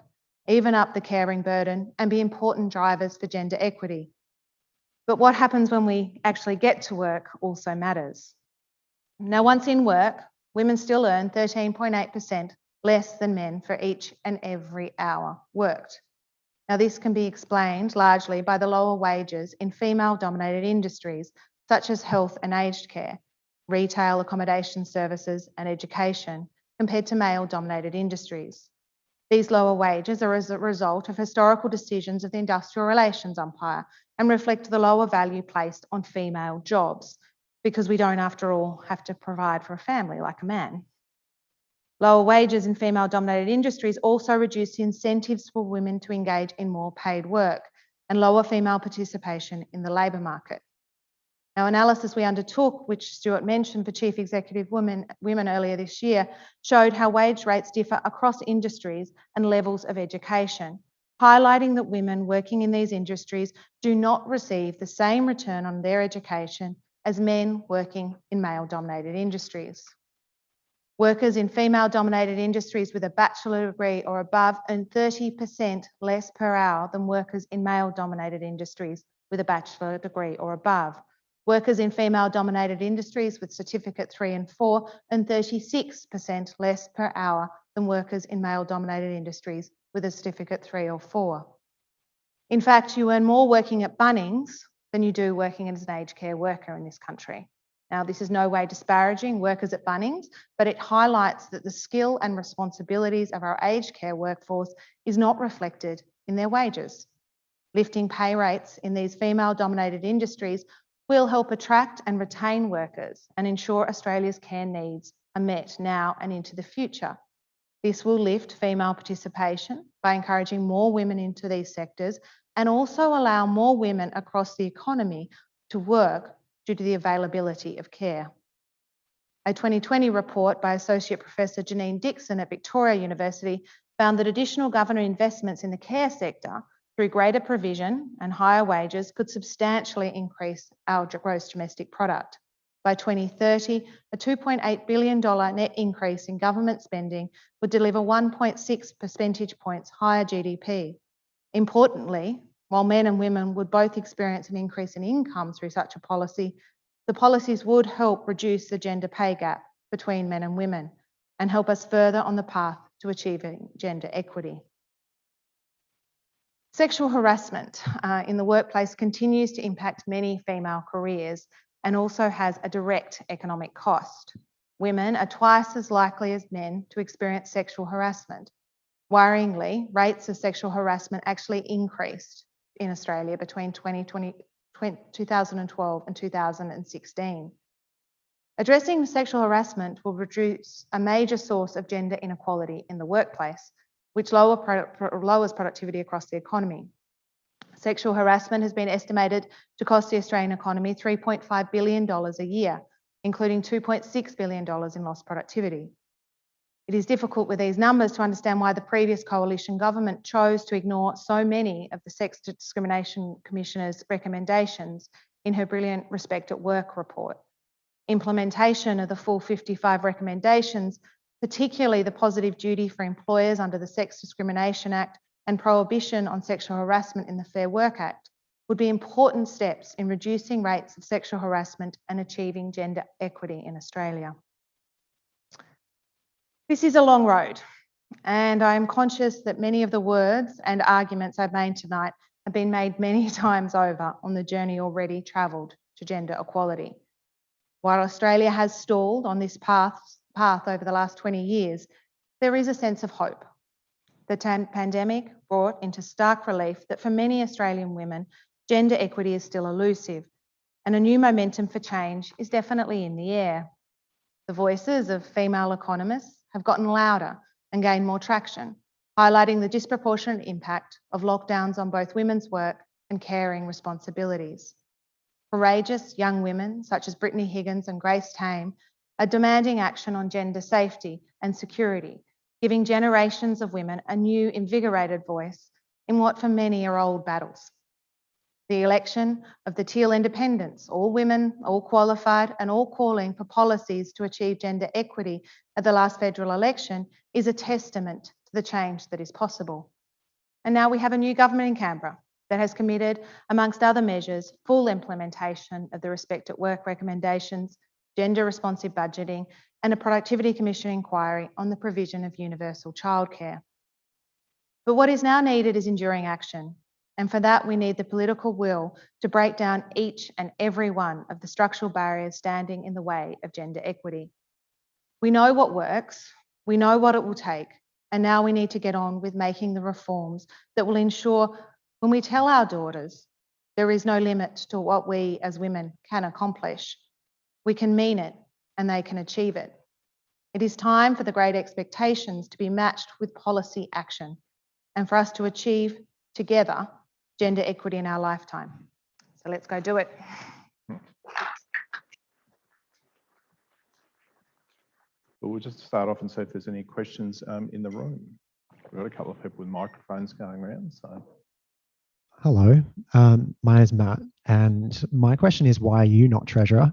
even up the caring burden, and be important drivers for gender equity. But what happens when we actually get to work also matters. Now, once in work, women still earn 13.8% less than men for each and every hour worked. Now, this can be explained largely by the lower wages in female-dominated industries such as health and aged care, retail accommodation services and education, compared to male-dominated industries. These lower wages are as a result of historical decisions of the industrial relations umpire and reflect the lower value placed on female jobs, because we don't, after all, have to provide for a family like a man. Lower wages in female-dominated industries also reduce the incentives for women to engage in more paid work and lower female participation in the labour market. Now, analysis we undertook, which Stuart mentioned for Chief Executive Women earlier this year, showed how wage rates differ across industries and levels of education, highlighting that women working in these industries do not receive the same return on their education as men working in male-dominated industries. Workers in female-dominated industries with a bachelor degree or above earn 30% less per hour than workers in male-dominated industries with a bachelor degree or above. Workers in female-dominated industries with Certificate 3 and 4 earn 36% less per hour than workers in male-dominated industries with a Certificate 3 or 4. In fact, you earn more working at Bunnings than you do working as an aged care worker in this country. Now, this is no way disparaging workers at Bunnings, but it highlights that the skill and responsibilities of our aged care workforce is not reflected in their wages. Lifting pay rates in these female-dominated industries will help attract and retain workers and ensure Australia's care needs are met now and into the future. This will lift female participation by encouraging more women into these sectors and also allow more women across the economy to work due to the availability of care. A 2020 report by Associate Professor Janine Dixon at Victoria University found that additional government investments in the care sector through greater provision and higher wages could substantially increase our gross domestic product. By 2030, a $2.8 billion net increase in government spending would deliver 1.6 percentage points higher GDP. Importantly, while men and women would both experience an increase in income through such a policy, the policies would help reduce the gender pay gap between men and women and help us further on the path to achieving gender equity. Sexual harassment in the workplace continues to impact many female careers and also has a direct economic cost. Women are twice as likely as men to experience sexual harassment. Worryingly, rates of sexual harassment actually increased in Australia between 2012 and 2016. Addressing sexual harassment will reduce a major source of gender inequality in the workplace, which lowers productivity across the economy. Sexual harassment has been estimated to cost the Australian economy $3.5 billion a year, including $2.6 billion in lost productivity. It is difficult with these numbers to understand why the previous coalition government chose to ignore so many of the Sex Discrimination Commissioner's recommendations in her brilliant Respect at Work report. Implementation of the full 55 recommendations, particularly the positive duty for employers under the Sex Discrimination Act and prohibition on sexual harassment in the Fair Work Act, would be important steps in reducing rates of sexual harassment and achieving gender equity in Australia. This is a long road, and I am conscious that many of the words and arguments I've made tonight have been made many times over on the journey already travelled to gender equality. While Australia has stalled on this path over the last 20 years, there is a sense of hope. The pandemic brought into stark relief that for many Australian women, gender equity is still elusive, and a new momentum for change is definitely in the air. The voices of female economists have gotten louder and gained more traction, highlighting the disproportionate impact of lockdowns on both women's work and caring responsibilities. Courageous young women such as Brittany Higgins and Grace Tame are demanding action on gender safety and security, giving generations of women a new invigorated voice in what for many are old battles. The election of the Teal Independents, all women, all qualified and all calling for policies to achieve gender equity at the last federal election, is a testament to the change that is possible. And now we have a new government in Canberra that has committed, amongst other measures, full implementation of the Respect at Work recommendations, gender responsive budgeting, and a Productivity Commission inquiry on the provision of universal childcare. But what is now needed is enduring action. And for that, we need the political will to break down each and every one of the structural barriers standing in the way of gender equity. We know what works. We know what it will take, and now we need to get on with making the reforms that will ensure when we tell our daughters there is no limit to what we as women can accomplish, we can mean it and they can achieve it. It is time for the great expectations to be matched with policy action and for us to achieve together gender equity in our lifetime. So let's go do it. We'll just start off and see if there's any questions in the room. We've got a couple of people with microphones going around. So, hello, my name is Matt, and my question is, why are you not treasurer?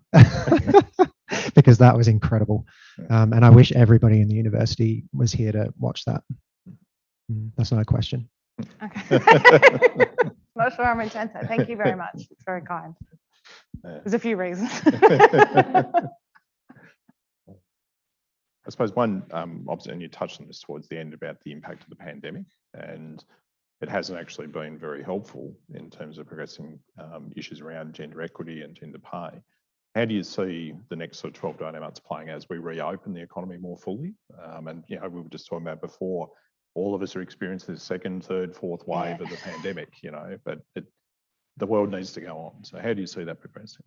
Because that was incredible, and I wish everybody in the university was here to watch that. That's not a question. Okay. Not sure I'm intense. Thank you very much. It's very kind. There's a few reasons. I suppose one, obviously, and you touched on this towards the end about the impact of the pandemic, and it hasn't actually been very helpful in terms of progressing issues around gender equity and gender pay. How do you see the next sort of 12 to 18 months playing as we reopen the economy more fully? And we were just talking about before, all of us are experiencing the second, third, fourth wave of the pandemic, but the world needs to go on. So how do you see that progressing?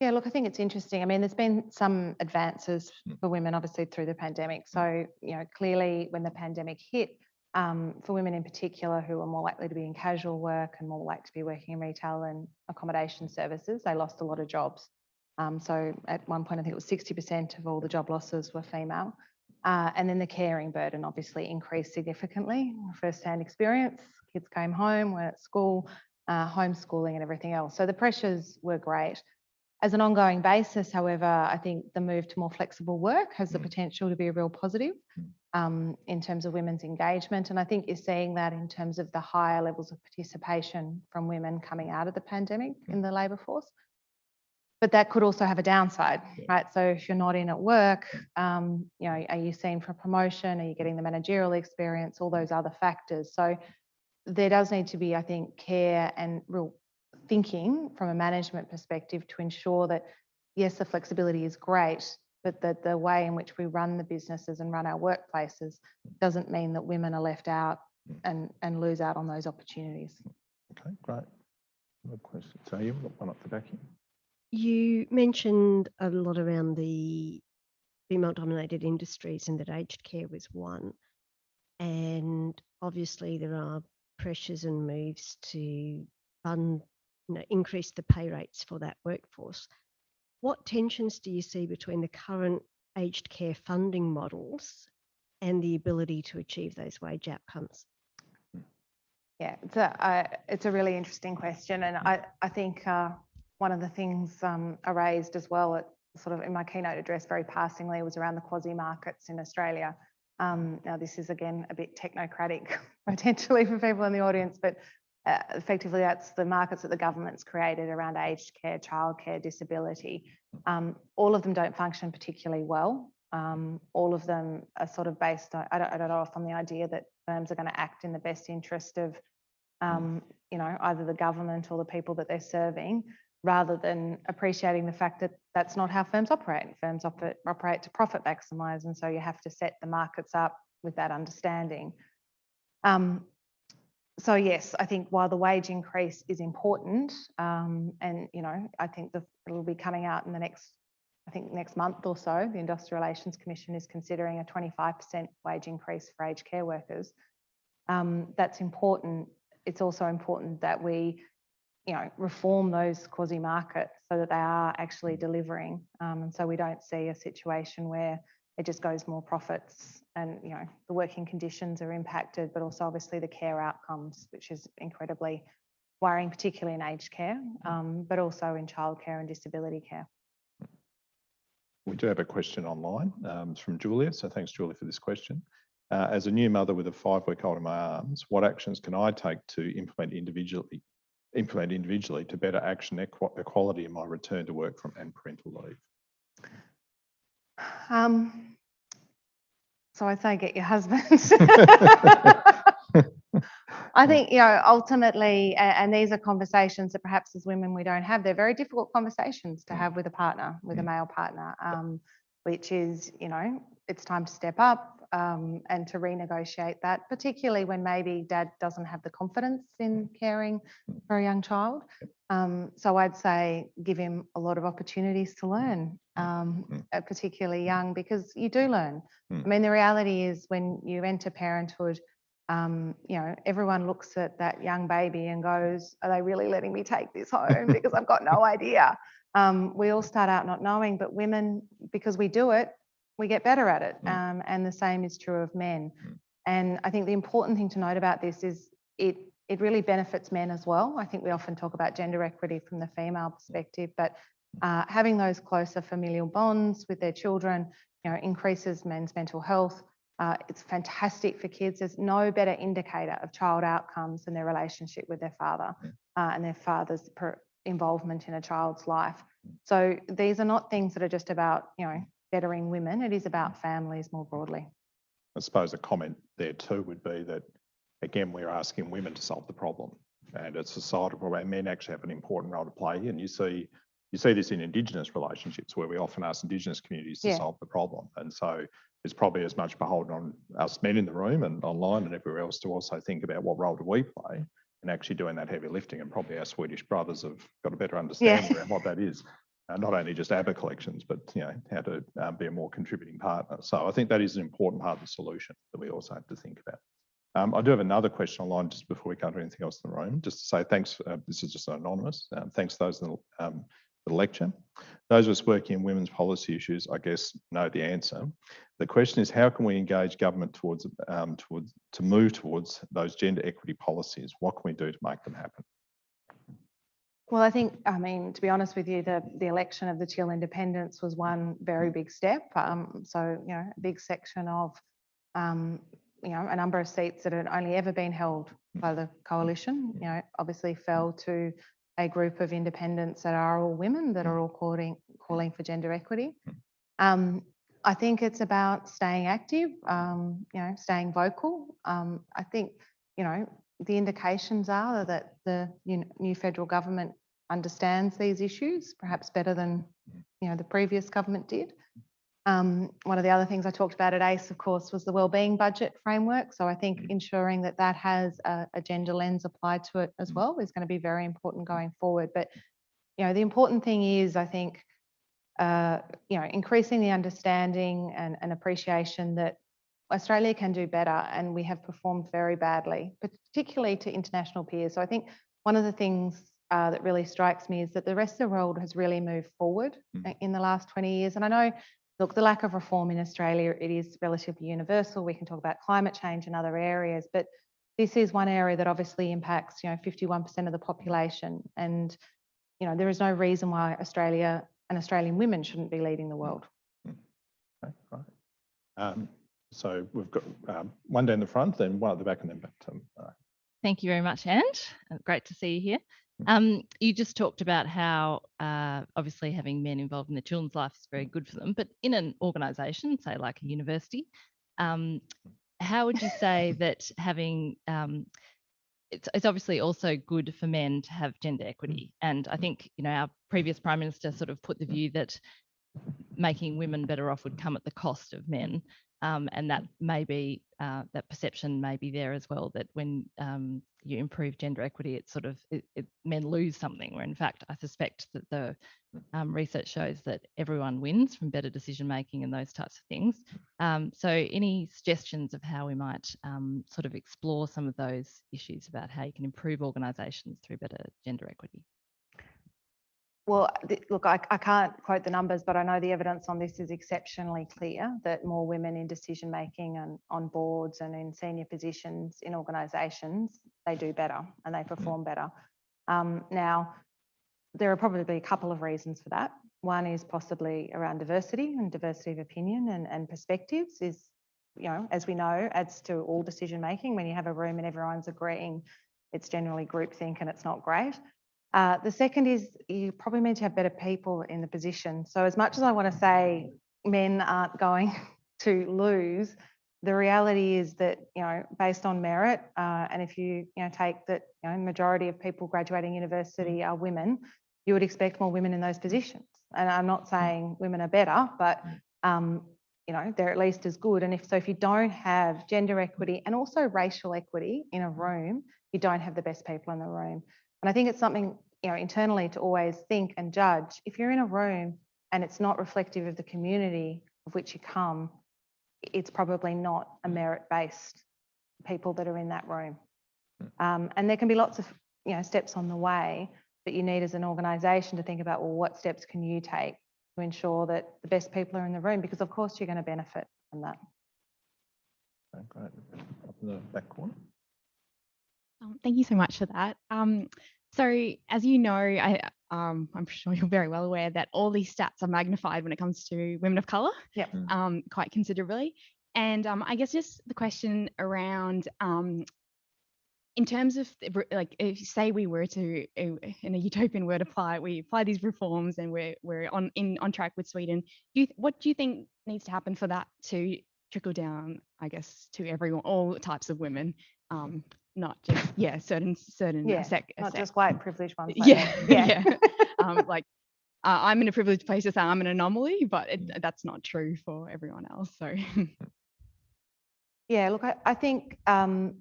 Yeah, look, I think it's interesting. I mean, there's been some advances for women, obviously, through the pandemic. So, clearly when the pandemic hit, for women in particular who are more likely to be in casual work and more likely to be working in retail and accommodation services, they lost a lot of jobs. So at one point, I think it was 60% of all the job losses were female. And then the caring burden obviously increased significantly. First-hand experience, kids came home, were at school, homeschooling and everything else. So the pressures were great. As an ongoing basis, however, I think the move to more flexible work has the potential to be a real positive in terms of women's engagement. And I think you're seeing that in terms of the higher levels of participation from women coming out of the pandemic in the labour force. But that could also have a downside, right? So if you're not in at work, are you seen for promotion? Are you getting the managerial experience? All those other factors. So there does need to be, I think, care and real thinking from a management perspective to ensure that, yes, the flexibility is great, but that the way in which we run the businesses and run our workplaces doesn't mean that women are left out and lose out on those opportunities. Okay, great. No question. So you've got one up the back here. You mentioned a lot around the female-dominated industries and that aged care was one. And obviously there are pressures and moves to fund, increase the pay rates for that workforce. What tensions do you see between the current aged care funding models and the ability to achieve those wage outcomes? Yeah, it's a really interesting question. And I think one of the things I raised as well, sort of in my keynote address very passingly, was around the quasi markets in Australia. Now, this is again a bit technocratic potentially for people in the audience, but effectively that's the markets that the government's created around aged care, childcare, disability. All of them don't function particularly well. All of them are sort of based on, I don't know if on the idea that firms are going to act in the best interest of either the government or the people that they're serving, rather than appreciating the fact that that's not how firms operate. Firms operate to profit maximise, and so you have to set the markets up with that understanding. So yes, I think while the wage increase is important, and I think it'll be coming out in the next month or so, the Industrial Relations Commission is considering a 25% wage increase for aged care workers. That's important. It's also important that we reform those quasi markets so that they are actually delivering, and so we don't see a situation where it just goes more profits and the working conditions are impacted, but also obviously the care outcomes, which is incredibly worrying, particularly in aged care, but also in childcare and disability care. We do have a question online. It's from Julia, so thanks, Julia, for this question. As a new mother with a 5-week-old in my arms, what actions can I take to implement individually to better action equality in my return to work and parental leave? So I say get your husband. I think, ultimately, and these are conversations that perhaps as women we don't have. They're very difficult conversations to have with a partner, with a male partner, which is, it's time to step up and to renegotiate that, particularly when maybe dad doesn't have the confidence in caring for a young child. So I'd say give him a lot of opportunities to learn, particularly young, because you do learn. I mean, the reality is when you enter parenthood, everyone looks at that young baby and goes, are they really letting me take this home? Because I've got no idea. We all start out not knowing, but women, because we do it, we get better at it. And the same is true of men. And I think the important thing to note about this is it really benefits men as well. I think we often talk about gender equity from the female perspective, but having those closer familial bonds with their children, increases men's mental health. It's fantastic for kids. There's no better indicator of child outcomes than their relationship with their father and their father's involvement in a child's life. So these are not things that are just about, bettering women. It is about families more broadly. I suppose a comment there too would be that, again, we're asking women to solve the problem, and it's a societal problem, and men actually have an important role to play. And you see this in Indigenous relationships, where we often ask Indigenous communities to solve the problem. And so it's probably as much beholden on us men in the room and online and everywhere else to also think about what role do we play in actually doing that heavy lifting. And probably our Swedish brothers have got a better understanding around what that is. Not only just ABBA collections, but how to be a more contributing partner. So I think that is an important part of the solution that we also have to think about. I do have another question online just before we come to anything else in the room, just to say thanks. This is just anonymous. Thanks to those in the lecture. Those of us working in women's policy issues, I guess, know the answer. The question is, how can we engage government to move towards those gender equity policies? What can we do to make them happen? Well, I think, to be honest with you, the election of the Chill Independents was one very big step. So, a big section of, a number of seats that had only ever been held by the coalition, obviously fell to a group of independents that are all women that are all calling for gender equity. I think it's about staying active, staying vocal. I think, the indications are that the new federal government understands these issues perhaps better than the previous government did. One of the other things I talked about at ACE, of course, was the wellbeing budget framework. So I think ensuring that that has a gender lens applied to it as well is going to be very important going forward. But the important thing is, I think, increasing the understanding and appreciation that Australia can do better, and we have performed very badly, particularly to international peers. So I think one of the things that really strikes me is that the rest of the world has really moved forward in the last 20 years. And I know, look, the lack of reform in Australia, it is relatively universal. We can talk about climate change and other areas, but this is one area that obviously impacts 51% of the population. And there is no reason why Australia and Australian women shouldn't be leading the world. Okay, right. So we've got one down the front, then one at the back, and then back to Thank you very much, Anne. Great to see you here. You just talked about how obviously having men involved in the children's life is very good for them, but in an organisation, say like a university, how would you say that having it's obviously also good for men to have gender equity? And I think our previous Prime Minister sort of put the view that making women better off would come at the cost of men. And that may be, that perception may be there as well, that when you improve gender equity, it's sort of, men lose something, where in fact, I suspect that the research shows that everyone wins from better decision making and those types of things. So any suggestions of how we might sort of explore some of those issues about how you can improve organisations through better gender equity? Well, look, I can't quote the numbers, but I know the evidence on this is exceptionally clear that more women in decision making and on boards and in senior positions in organisations, they do better and they perform better. Now, there are probably a couple of reasons for that. One is possibly around diversity and diversity of opinion and perspectives is, as we know, adds to all decision making. When you have a room and everyone's agreeing, it's generally groupthink and it's not great. The second is you probably need to have better people in the position. So as much as I want to say men aren't going to lose, the reality is that, based on merit, and if you take that, majority of people graduating university are women, you would expect more women in those positions. And I'm not saying women are better, but they're at least as good. And if you don't have gender equity and also racial equity in a room, you don't have the best people in the room. And I think it's something, internally to always think and judge. If you're in a room and it's not reflective of the community of which you come, it's probably not a merit-based people that are in that room. And there can be lots of, steps on the way that you need as an organisation to think about, well, what steps can you take to ensure that the best people are in the room? Because of course you're going to benefit from that. Okay, great. Up in the back corner. Thank you so much for that. So as you know, I'm sure you're very well aware that all these stats are magnified when it comes to women of colour, Yep. quite considerably. And I guess just the question around, in terms of like, if say we were to, in a utopian word, we apply these reforms and we're on track with Sweden. What do you think needs to happen for that to trickle down, I guess, to everyone, all types of women? Not just certain not just white privileged ones. Yeah. Like I'm in a privileged place to say I'm an anomaly, but that's not true for everyone else. So yeah, look, I think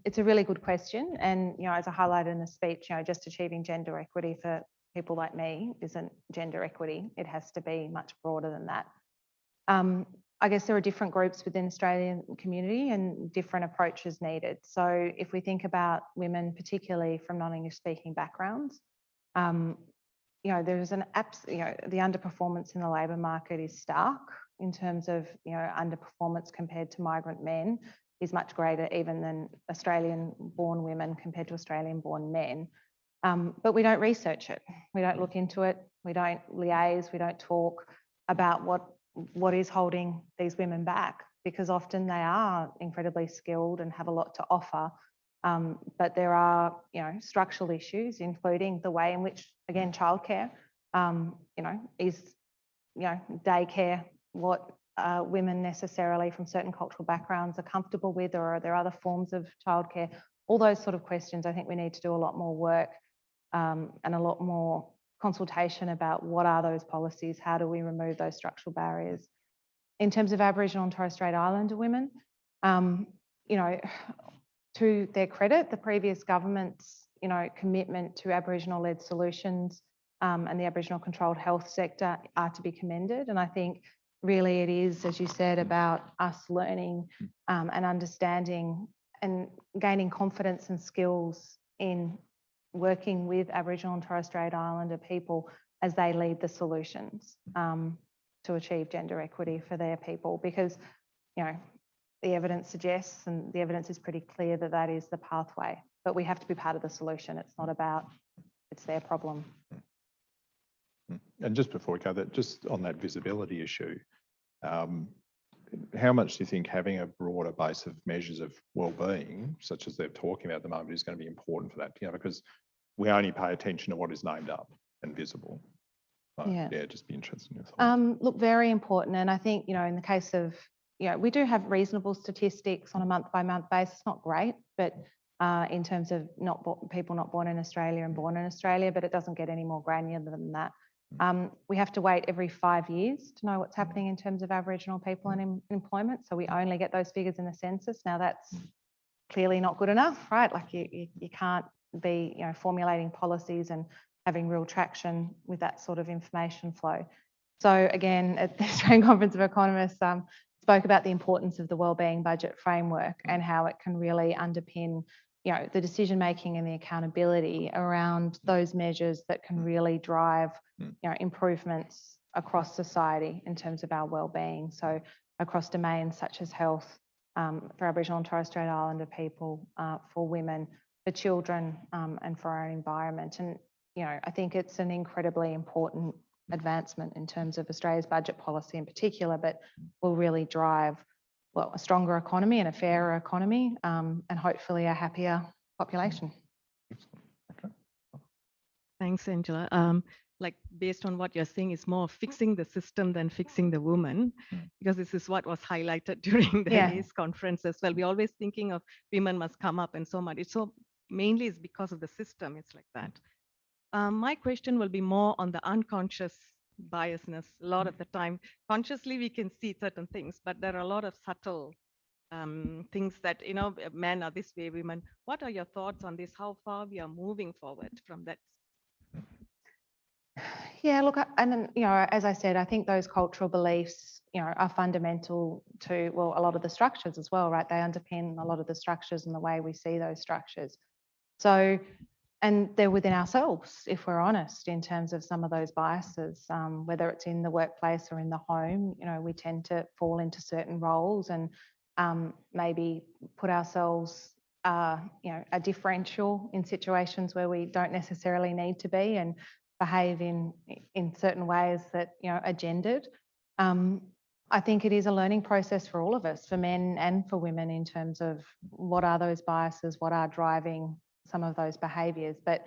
it's a really good question, and as I highlighted in the speech, just achieving gender equity for people like me isn't gender equity. It has to be much broader than that. I guess there are different groups within the Australian community and different approaches needed. So if we think about women, particularly from non-English speaking backgrounds, there's the underperformance in the labour market is stark in terms of, underperformance compared to migrant men is much greater even than Australian-born women compared to Australian-born men. But we don't research it. We don't look into it. We don't liaise. We don't talk about what is holding these women back, because often they are incredibly skilled and have a lot to offer. But there are, structural issues, including the way in which, again, childcare, is, daycare, what women necessarily from certain cultural backgrounds are comfortable with, or are there other forms of childcare? All those sort of questions, I think we need to do a lot more work and a lot more consultation about what are those policies, how do we remove those structural barriers. In terms of Aboriginal and Torres Strait Islander women, to their credit, the previous government's commitment to Aboriginal-led solutions and the Aboriginal controlled health sector are to be commended. And I think really it is, as you said, about us learning and understanding and gaining confidence and skills in working with Aboriginal and Torres Strait Islander people as they lead the solutions to achieve gender equity for their people, because the evidence suggests, and the evidence is pretty clear, that that is the pathway. But we have to be part of the solution. It's not about it's their problem. And just before we go, just on that visibility issue, how much do you think having a broader base of measures of well-being, such as they're talking about at the moment, is going to be important for that? Because we only pay attention to what is named up and visible. So, yeah, just be interested in your thoughts. Look, very important. And I think, in the case of, we do have reasonable statistics on a month-by-month basis. Not great, but in terms of people not born in Australia and born in Australia, but it doesn't get any more granular than that. We have to wait every 5 years to know what's happening in terms of Aboriginal people in employment. So we only get those figures in the census. Now that's clearly not good enough, right? Like you can't be, formulating policies and having real traction with that sort of information flow. So again, at the Australian Conference of Economists, spoke about the importance of the wellbeing budget framework and how it can really underpin, the decision making and the accountability around those measures that can really drive, improvements across society in terms of our wellbeing. So across domains such as health, for Aboriginal and Torres Strait Islander people, for women, for children, and for our environment. And I think it's an incredibly important advancement in terms of Australia's budget policy in particular, but will really drive a stronger economy and a fairer economy, and hopefully a happier population. Thanks, Angela. Like based on what you're saying, is more fixing the system than fixing the woman, because this is what was highlighted during the ACE conference as well. We're always thinking of women must come up and so much. It's so mainly is because of the system. It's like that. My question will be more on the unconscious biasness a lot of the time. Consciously, we can see certain things, but there are a lot of subtle things that, men are this way, women. What are your thoughts on this? How far we are moving forward from that? Yeah, look, and as I said, I think those cultural beliefs, are fundamental to, well, a lot of the structures as well, right? They underpin a lot of the structures and the way we see those structures. So, and they're within ourselves, if we're honest, in terms of some of those biases, whether it's in the workplace or in the home. We tend to fall into certain roles and maybe put ourselves, a differential in situations where we don't necessarily need to be, and behave in certain ways that are gendered. I think it is a learning process for all of us, for men and for women, in terms of what are those biases, what are driving some of those behaviours. But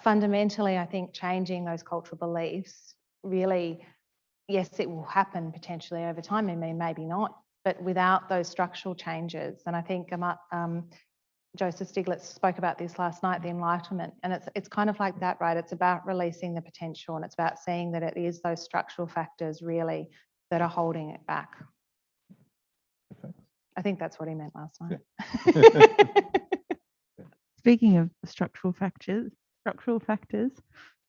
fundamentally, I think changing those cultural beliefs really, yes, it will happen potentially over time. I mean, maybe not, but without those structural changes. And I think Joseph Stiglitz spoke about this last night, the Enlightenment, and it's kind of like that, right? It's about releasing the potential, and it's about seeing that it is those structural factors really that are holding it back. Okay. I think that's what he meant last night. Yeah. Speaking of structural factors,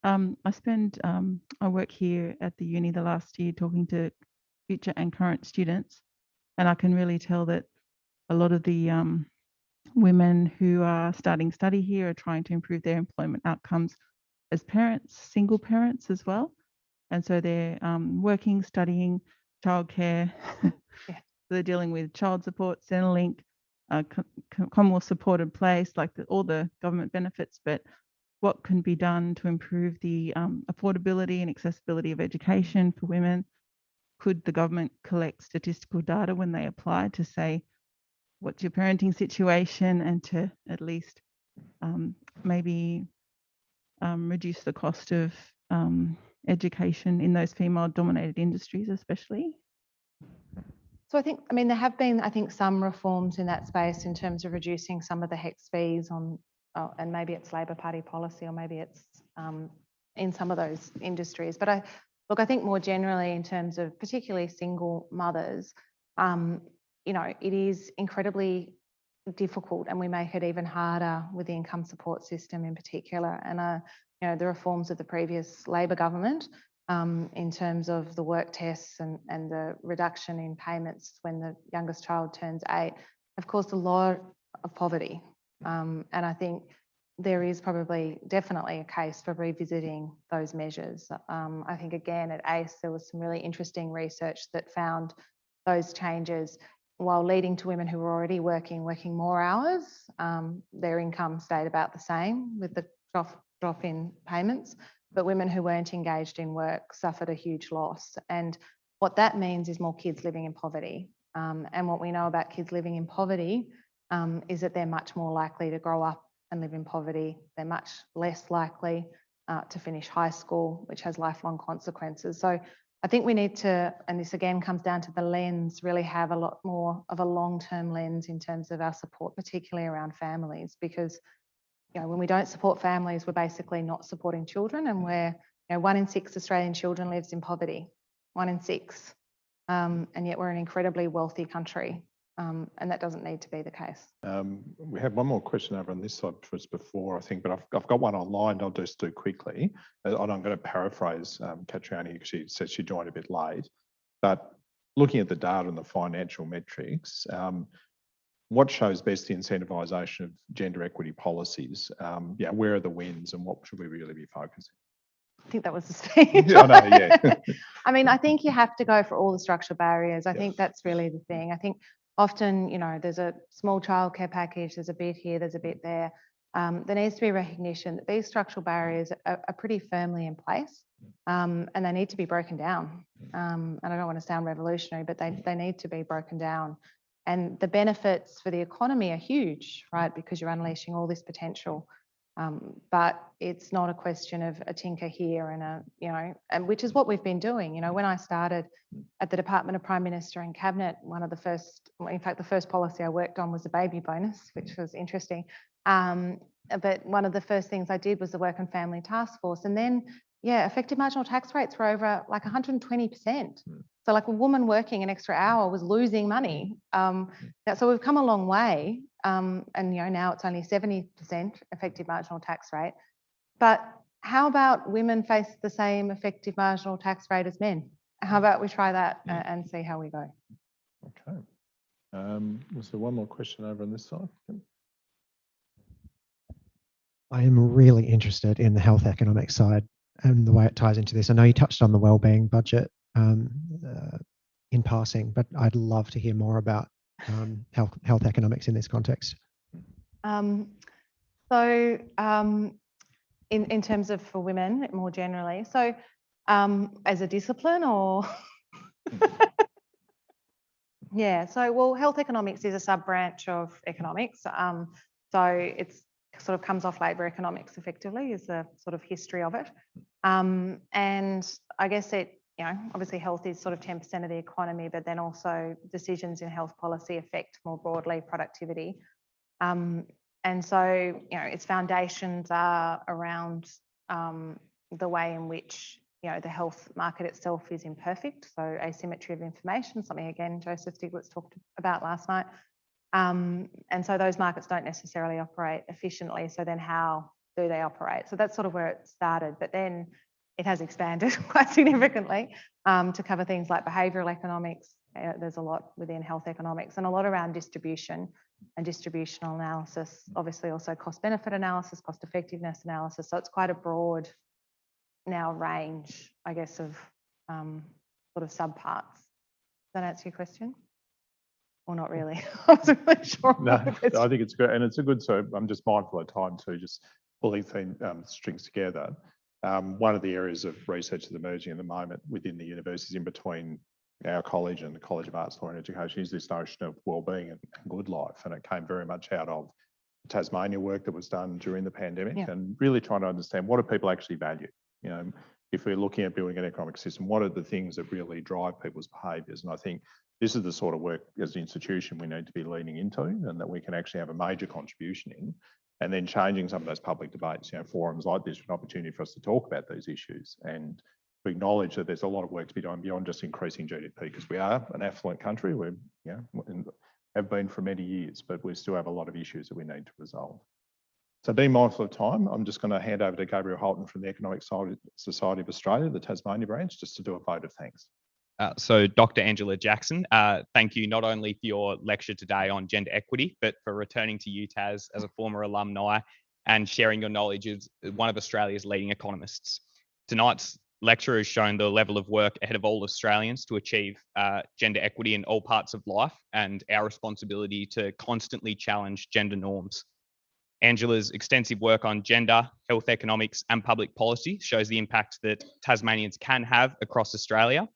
I work here at the uni the last year talking to future and current students, and I can really tell that a lot of the women who are starting study here are trying to improve their employment outcomes as parents, single parents as well. And so they're working, studying, childcare. Yeah. They're dealing with child support, Centrelink, Commonwealth supported place, like all the government benefits. But what can be done to improve the affordability and accessibility of education for women? Could the government collect statistical data when they apply to say, what's your parenting situation, and to at least maybe reduce the cost of education in those female-dominated industries, especially? So I mean, there have been, some reforms in that space in terms of reducing some of the HECS fees on, and maybe it's Labor Party policy, or maybe it's in some of those industries. But I think more generally, in terms of particularly single mothers, it is incredibly difficult, and we make it even harder with the income support system in particular. And the reforms of the previous Labor government, in terms of the work tests and the reduction in payments when the youngest child turns 8, have caused a lot of poverty. And I think there is definitely a case for revisiting those measures. I think again at ACE there was some really interesting research that found those changes, while leading to women who were already working more hours, their income stayed about the same with the drop in payments, but women who weren't engaged in work suffered a huge loss. And what that means is more kids living in poverty. And what we know about kids living in poverty is that they're much more likely to grow up and live in poverty. They're much less likely to finish high school, which has lifelong consequences. So I think we need to, and this again comes down to the lens, really have a lot more of a long-term lens in terms of our support, particularly around families, because when we don't support families, we're basically not supporting children, and we're 1 in 6 Australian children lives in poverty, 1 in 6, and yet we're an incredibly wealthy country, and that doesn't need to be the case. We have one more question over on this side for us before, I think, but I've got one online. I'll just do quickly, and I'm going to paraphrase Catriona, because she said she joined a bit late. But looking at the data and the financial metrics, what shows best the incentivisation of gender equity policies? Where are the wins, and what should we really be focusing? I think that was the speech. Yeah, I know, yeah. I mean, I think you have to go for all the structural barriers. I think that's really the thing. I think often, there's a small childcare package, there's a bit here, there's a bit there. There needs to be recognition that these structural barriers are pretty firmly in place, and they need to be broken down. And I don't want to sound revolutionary, but they need to be broken down. And the benefits for the economy are huge, right? Because you're unleashing all this potential. But it's not a question of a tinker here and and which is what we've been doing. When I started at the Department of Prime Minister and Cabinet, the first policy I worked on was the baby bonus, which was interesting. But one of the first things I did was the Work and Family Task Force. And then effective marginal tax rates were over like 120%. So like a woman working an extra hour was losing money. So we've come a long way. And now it's only 70% effective marginal tax rate. But how about women face the same effective marginal tax rate as men? How about we try that and see how we go? Okay. Was there one more question over on this side? I am really interested in the health economics side and the way it ties into this. I know you touched on the wellbeing budget in passing, but I'd love to hear more about health economics in this context. In terms of for women more generally, so as a discipline or well, health economics is a sub-branch of economics. So it's sort of comes off labour economics effectively is the sort of history of it. And I guess obviously health is sort of 10% of the economy, but then also decisions in health policy affect more broadly productivity. And so, its foundations are around the way in which, the health market itself is imperfect. So asymmetry of information, something again, Joseph Stiglitz talked about last night. And so those markets don't necessarily operate efficiently. So then how do they operate? So that's sort of where it started, but then it has expanded quite significantly to cover things like behavioural economics. There's a lot within health economics and a lot around distribution and distributional analysis, obviously also cost benefit analysis, cost effectiveness analysis. So it's quite a broad now range, I guess, of sort of subparts. Does that answer your question? Or not really? I wasn't really sure. No, I think it's good. And it's a good, so I'm just mindful of time too, just pulling strings together. One of the areas of research that's emerging at the moment within the universities in between our college and the College of Arts, Law and Education is this notion of wellbeing and good life. And it came very much out of Tasmania work that was done during the pandemic and really trying to understand what do people actually value. If we're looking at building an economic system, what are the things that really drive people's behaviours? And I think this is the sort of work as an institution we need to be leaning into and that we can actually have a major contribution in. And then changing some of those public debates, forums like this are an opportunity for us to talk about these issues and to acknowledge that there's a lot of work to be done beyond just increasing GDP, because we are an affluent country. We have been for many years, but we still have a lot of issues that we need to resolve. So being mindful of time, I'm just going to hand over to Gabriel Holton from the Economic Society of Australia, the Tasmania Branch, just to do a vote of thanks. So Dr. Angela Jackson, thank you not only for your lecture today on gender equity, but for returning to UTAS as a former alumni and sharing your knowledge as one of Australia's leading economists. Tonight's lecture has shown the level of work ahead of all Australians to achieve gender equity in all parts of life and our responsibility to constantly challenge gender norms. Angela's extensive work on gender, health economics and public policy shows the impact that Tasmanians can have across Australia.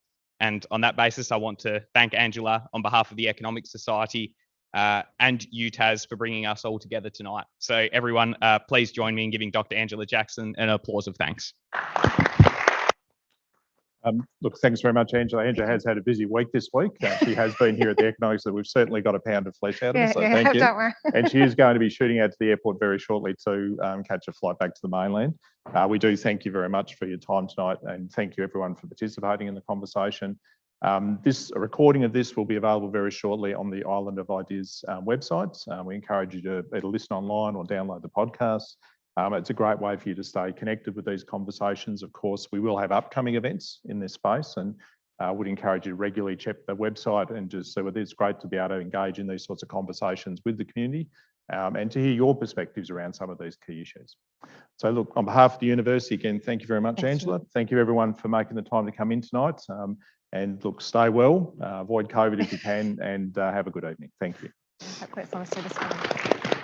And on that basis, I want to thank Angela on behalf of the Economic Society and UTAS for bringing us all together tonight. So everyone, please join me in giving Dr. Angela Jackson an applause of thanks. Look, thanks very much, Angela. Angela has had a busy week this week. She has been here at the Economics, so we've certainly got a pound of flesh out of her. So thank you. Don't worry. And she is going to be shooting out to the airport very shortly to catch a flight back to the mainland. We do thank you very much for your time tonight, and thank you everyone for participating in the conversation. A recording of this will be available very shortly on the Island of Ideas website. We encourage you to either listen online or download the podcast. It's a great way for you to stay connected with these conversations. Of course, we will have upcoming events in this space, and would encourage you to regularly check the website and just see whether it's great to be able to engage in these sorts of conversations with the community and to hear your perspectives around some of these key issues. So look, on behalf of the university, again, thank you very much, Thanks, Angela. Thank you everyone for making the time to come in tonight. And look, stay well, avoid COVID if you can, and have a good evening. Thank you. Hopefully it's not a